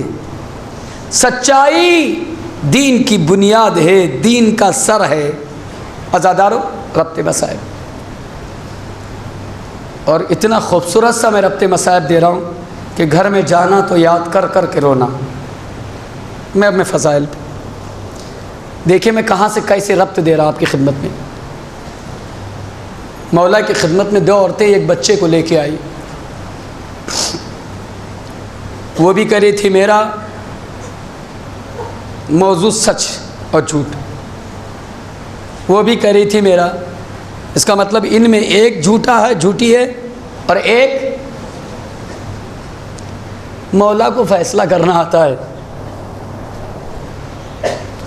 سچائی دین کی بنیاد ہے، دین کا سر ہے۔ عزادارو، ربط مصائب، اور اتنا خوبصورت سا میں ربط مصائب دے رہا ہوں کہ گھر میں جانا تو یاد کر کر کے رونا۔ میں اپنے فضائل پہ دیکھیں میں کہاں سے کیسے ربط دے رہا آپ کی خدمت میں۔ مولا کی خدمت میں 2 عورتیں ایک بچے کو لے کے آئی، وہ بھی کہہ رہی تھی میرا موضوع سچ اور جھوٹ، وہ بھی کہہ رہی تھی میرا۔ اس کا مطلب ان میں ایک جھوٹا ہے، جھوٹی ہے، اور ایک مولا کو فیصلہ کرنا آتا ہے۔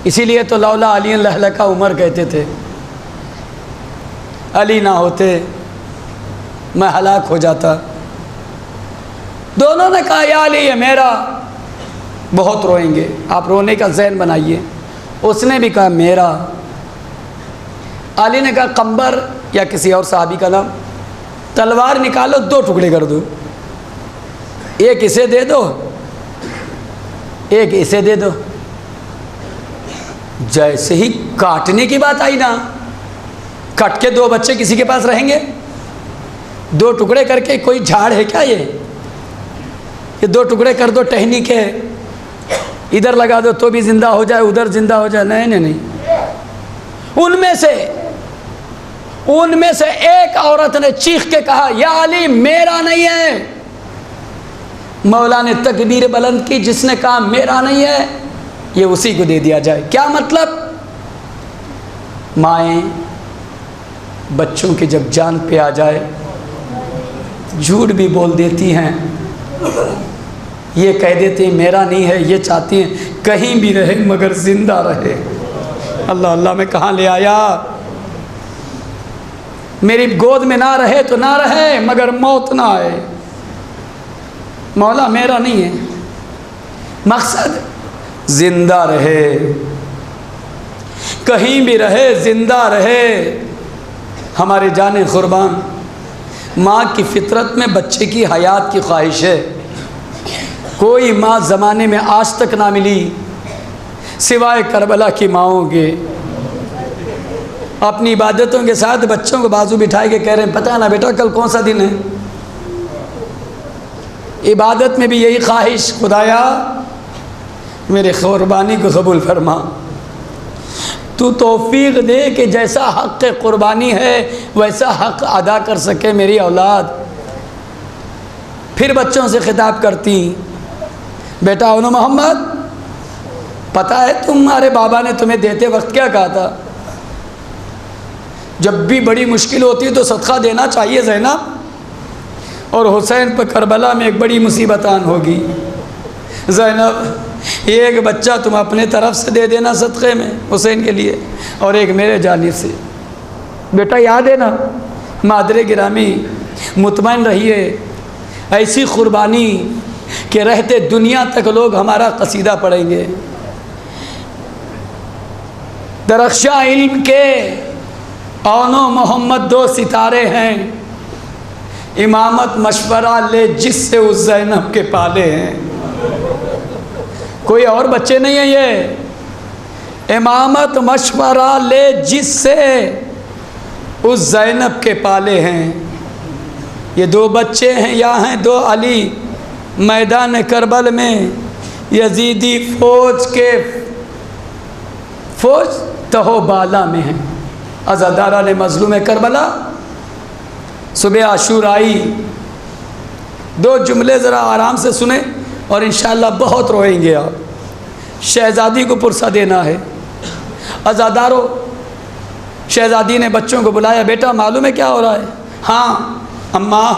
اسی لیے تو لولا علی لہلکا عمر کہتے تھے، علی نہ ہوتے میں ہلاک ہو جاتا۔ دونوں نے کہا یا علی یہ میرا، بہت روئیں گے، آپ رونے کا ذہن بنائیے۔ اس نے بھی کہا میرا۔ علی نے کہا قمبر یا کسی اور صحابی کا نام، تلوار نکالو 2 ٹکڑے کر دو، ایک اسے دے دو، ایک اسے دے دو۔ جیسے ہی کاٹنے کی بات آئی نا، کٹ کے 2 بچے کسی کے پاس رہیں گے؟ 2 ٹکڑے کر کے کوئی جھاڑ ہے کیا یہ 2 ٹکڑے کر دو ٹہنی کے، ادھر لگا دو تو بھی زندہ ہو جائے، ادھر زندہ ہو جائے؟ نہیں نہیں نہیں۔ ان میں سے ایک عورت نے چیخ کے کہا یا علی میرا نہیں ہے۔ مولا نے تکبیر بلند کی، جس نے کہا میرا نہیں ہے یہ اسی کو دے دیا جائے۔ کیا مطلب؟ مائیں بچوں کی جب جان پہ آ جائے جھوٹ بھی بول دیتی ہیں، یہ کہہ دیتے ہیں میرا نہیں ہے، یہ چاہتی ہیں کہیں بھی رہے مگر زندہ رہے۔ اللہ اللہ میں کہاں لے آیا؟ میری گود میں نہ رہے تو نہ رہے مگر موت نہ آئے۔ مولا میرا نہیں ہے، مقصد زندہ رہے، کہیں بھی رہے زندہ رہے۔ ہمارے جان قربان، ماں کی فطرت میں بچے کی حیات کی خواہش ہے۔ کوئی ماں زمانے میں آج تک نہ ملی سوائے کربلا کی ماؤں کے۔ اپنی عبادتوں کے ساتھ بچوں کو بازو بٹھائے کے کہہ رہے ہیں پتہ نا بیٹا کل کون سا دن ہے۔ عبادت میں بھی یہی خواہش، خدایا میرے قربانی کو قبول فرما، تو توفیق دے کہ جیسا حق قربانی ہے ویسا حق ادا کر سکے میری اولاد۔ پھر بچوں سے خطاب کرتی، بیٹا انو محمد پتہ ہے تمہارے بابا نے تمہیں دیتے وقت کیا کہا تھا؟ جب بھی بڑی مشکل ہوتی ہے تو صدقہ دینا چاہیے زینب، اور حسین پہ کربلا میں ایک بڑی مصیبت آن ہوگی۔ زینب ایک بچہ تم اپنے طرف سے دے دینا صدقے میں حسین کے لیے، اور ایک میرے جانب سے۔ بیٹا یاد ہے نا مادر گرامی، مطمئن رہیے ایسی قربانی کہ رہتے دنیا تک لوگ ہمارا قصیدہ پڑھیں گے۔ درخشاں علم کے اونو محمد 2 ستارے ہیں، امامت مشورہ لے جس سے اس زینب کے پالے ہیں۔ کوئی اور بچے نہیں ہیں، یہ امامت مشورہ لے جس سے اس زینب کے پالے ہیں۔ یہ 2 بچے ہیں، یا ہیں 2 علی میدان کربل میں یزیدی فوج تہو بالا میں ہیں۔ عزادارہ نے مظلوم کربلا صبح عاشور آئی، 2 جملے ذرا آرام سے سنیں اور انشاءاللہ بہت روئیں گے آپ۔ شہزادی کو پرسہ دینا ہے۔ عزادارو، شہزادی نے بچوں کو بلایا، بیٹا معلوم ہے کیا ہو رہا ہے؟ ہاں اماں،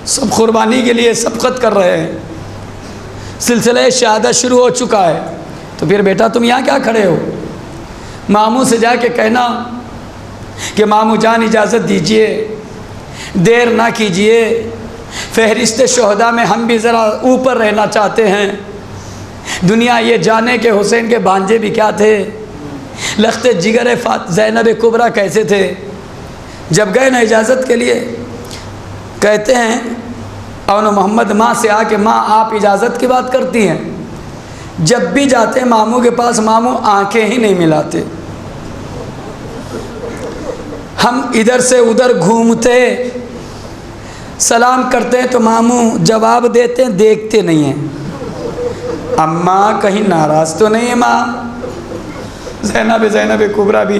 سب قربانی کے لیے سبقت کر رہے ہیں، سلسلہ شہادت شروع ہو چکا ہے۔ تو پھر بیٹا تم یہاں کیا کھڑے ہو؟ ماموں سے جا کے کہنا کہ ماموں جان اجازت دیجئے، دیر نہ کیجئے، فہرست شہداء میں ہم بھی ذرا اوپر رہنا چاہتے ہیں، دنیا یہ جانے کہ حسین کے بھانجے بھی کیا تھے، لخت جگر زینب کبریٰ کیسے تھے۔ جب گئے نا اجازت کے لیے، کہتے ہیں اور محمد ماں سے آ کے ماں آپ اجازت کی بات کرتی ہیں، جب بھی جاتے ماموں کے پاس ماموں آنکھیں ہی نہیں ملاتے، ہم ادھر سے ادھر گھومتے سلام کرتے ہیں تو ماموں جواب دیتے ہیں، دیکھتے نہیں ہیں۔ اماں کہیں ناراض تو نہیں ہے ماں؟ زینب کبریٰ بھی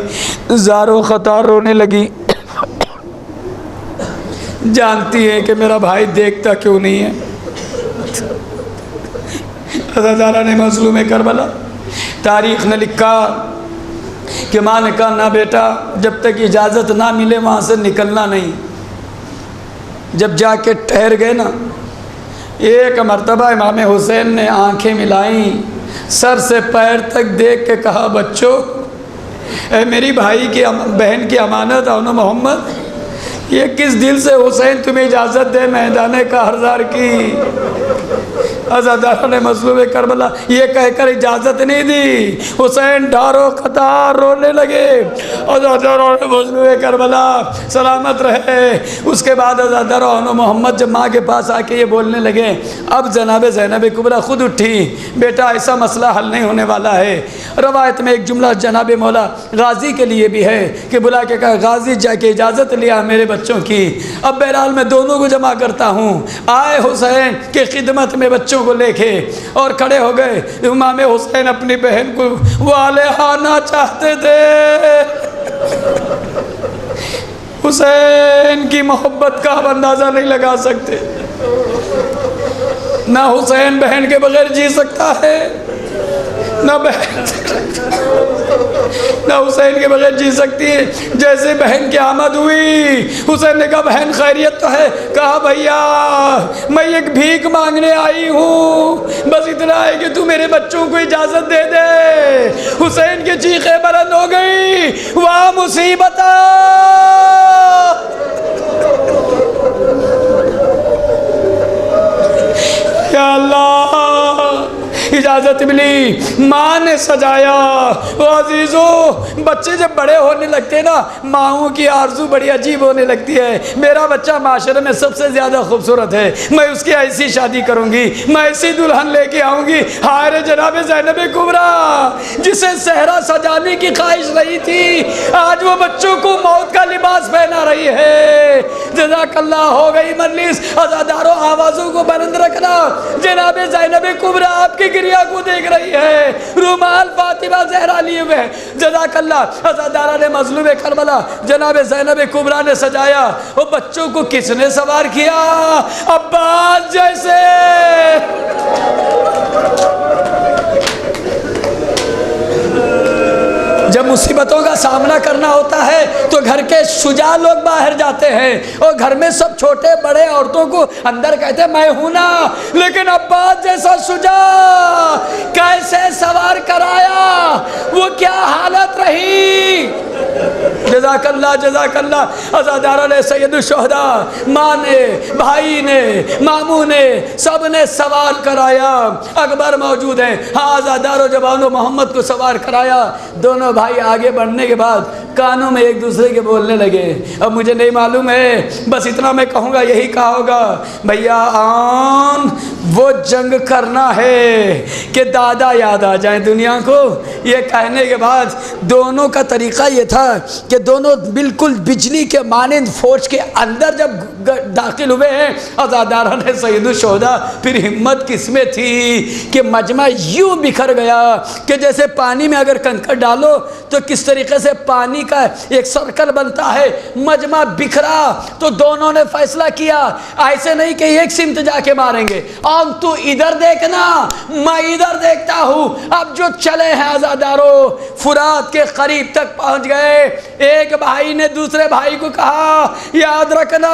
زارو خطار رونے لگی، جانتی ہے کہ میرا بھائی دیکھتا کیوں نہیں ہے۔ عزادارہ نے مظلوم کربلا تاریخ نے لکھا کہ ماں نے کہا نہ بیٹا، جب تک اجازت نہ ملے وہاں سے نکلنا نہیں۔ جب جا کے ٹھہر گئے نا، ایک مرتبہ امام حسین نے آنکھیں ملائیں، سر سے پیر تک دیکھ کے کہا بچوں، اے میری بھائی کی بہن کی امانت اونو محمد، یہ کس دل سے حسین تمہیں اجازت دے میدان کارزار کی؟ عزادارہ نے مظلوم کربلا یہ کہہ کر اجازت نہیں دی، حسین ڈھارو قطار رونے لگے۔ عزادارہ نے مظلوم کربلا سلامت رہے۔ اس کے بعد عزادارہ اونو محمد جب ماں کے پاس آ کے یہ بولنے لگے، اب جناب زینب کبریٰ خود اٹھی، بیٹا ایسا مسئلہ حل نہیں ہونے والا ہے۔ روایت میں ایک جملہ جناب مولا غازی کے لیے بھی ہے کہ بلا کے کہا غازی جا کے اجازت لیا میرے بچوں کی، اب بہرحال میں دونوں کو جمع کرتا ہوں۔ آئے حسین کے خدمت میں بچوں کو لے کے اور کھڑے ہو گئے۔ امام حسین اپنی بہن کو والہانہ چاہتے تھے، حسین کی محبت کا ہم اندازہ نہیں لگا سکتے۔ نہ حسین بہن کے بغیر جی سکتا ہے، نہ حسین کے بغیر جی سکتی ہے۔ جیسے بہن کی آمد ہوئی، حسین نے کہا بہن خیریت تو ہے؟ کہا بھیا میں ایک بھیک مانگنے آئی ہوں، بس اتنا ہے کہ تو میرے بچوں کو اجازت دے دے۔ حسین کی چیخیں بلند ہو گئی، واہ مصیبت! یا اللہ اجازت ملی، ماں نے سجایا۔ عزیزو بچے جب بڑے ہونے لگتے ہیں نا، ماؤں کی آرزو بڑی عجیب ہونے لگتی ہے۔ میرا بچہ معاشرے میں سب سے زیادہ خوبصورت ہے، میں اس کی ایسی شادی کروں گی، میں ایسی دلہن لے کے آؤں گی۔ ہائے جناب زینب کبریٰ جسے صحرا سجانے کی خواہش رہی تھی، آج وہ بچوں کو موت کا لباس پہنا رہی ہے۔ جزاک اللہ۔ ہو گئی مجلس، عزاداروں آوازوں کو بلند رکھنا۔ جناب زینب کبریٰ آپ کی گریا کو دیکھ رہی ہے، رومال فاطمہ زہرا لیے ہوئے۔ جزاک اللہ۔ عزادارہ نے مظلوم کربلا جناب زینب کبریٰ نے سجایا۔ وہ بچوں کو کس نے سوار کیا؟ عباس جیسے۔ جب مصیبتوں کا سامنا کرنا ہوتا ہے تو گھر کے شجاع لوگ باہر جاتے ہیں، اور گھر میں سب چھوٹے بڑے عورتوں کو اندر کہتے ہیں میں ہوں نا، لیکن عباس جیسا شجاع کیسے سوار کرایا، وہ کیا حالت رہی۔ جزاک اللہ جزاک اللہ۔ عزادارہ نے سید الشہداء، ماں نے، بھائی نے، ماموں نے، سب نے سوار کرایا۔ اکبر موجود ہیں۔ ہاں عزاداروں جب اونو محمد کو سوار کرایا، دونوں بھائی آگے بڑھنے کے بعد کانوں میں ایک دوسرے کے بولنے لگے۔ اب مجھے نہیں معلوم ہے، بس اتنا میں کہوں گا، یہی کہا ہوگا بھیا آن وہ جنگ کرنا ہے کہ دادا یاد آ جائیں دنیا کو۔ یہ کہنے کے بعد دونوں کا طریقہ یہ تھا کہ دونوں بالکل بجلی کے مانند فوج کے اندر جب داخل ہوئے ہیں، عزادارہ نے سید الشہداء پھر ہمت کس میں تھی کہ مجمع یوں بکھر گیا کہ جیسے پانی میں اگر کنکر ڈالو تو کس طریقے سے پانی کا ایک سرکل بنتا ہے، مجمع بکھرا۔ تو دونوں نے فیصلہ کیا ایسے نہیں کہ ایک سمت جا کے ماریں گے، اور تو ادھر دیکھنا میں ادھر دیکھتا ہوں۔ اب جو چلے ہیں عزاداروں، فرات کے قریب تک پہنچ گئے۔ ایک بھائی نے دوسرے بھائی کو کہا یاد رکھنا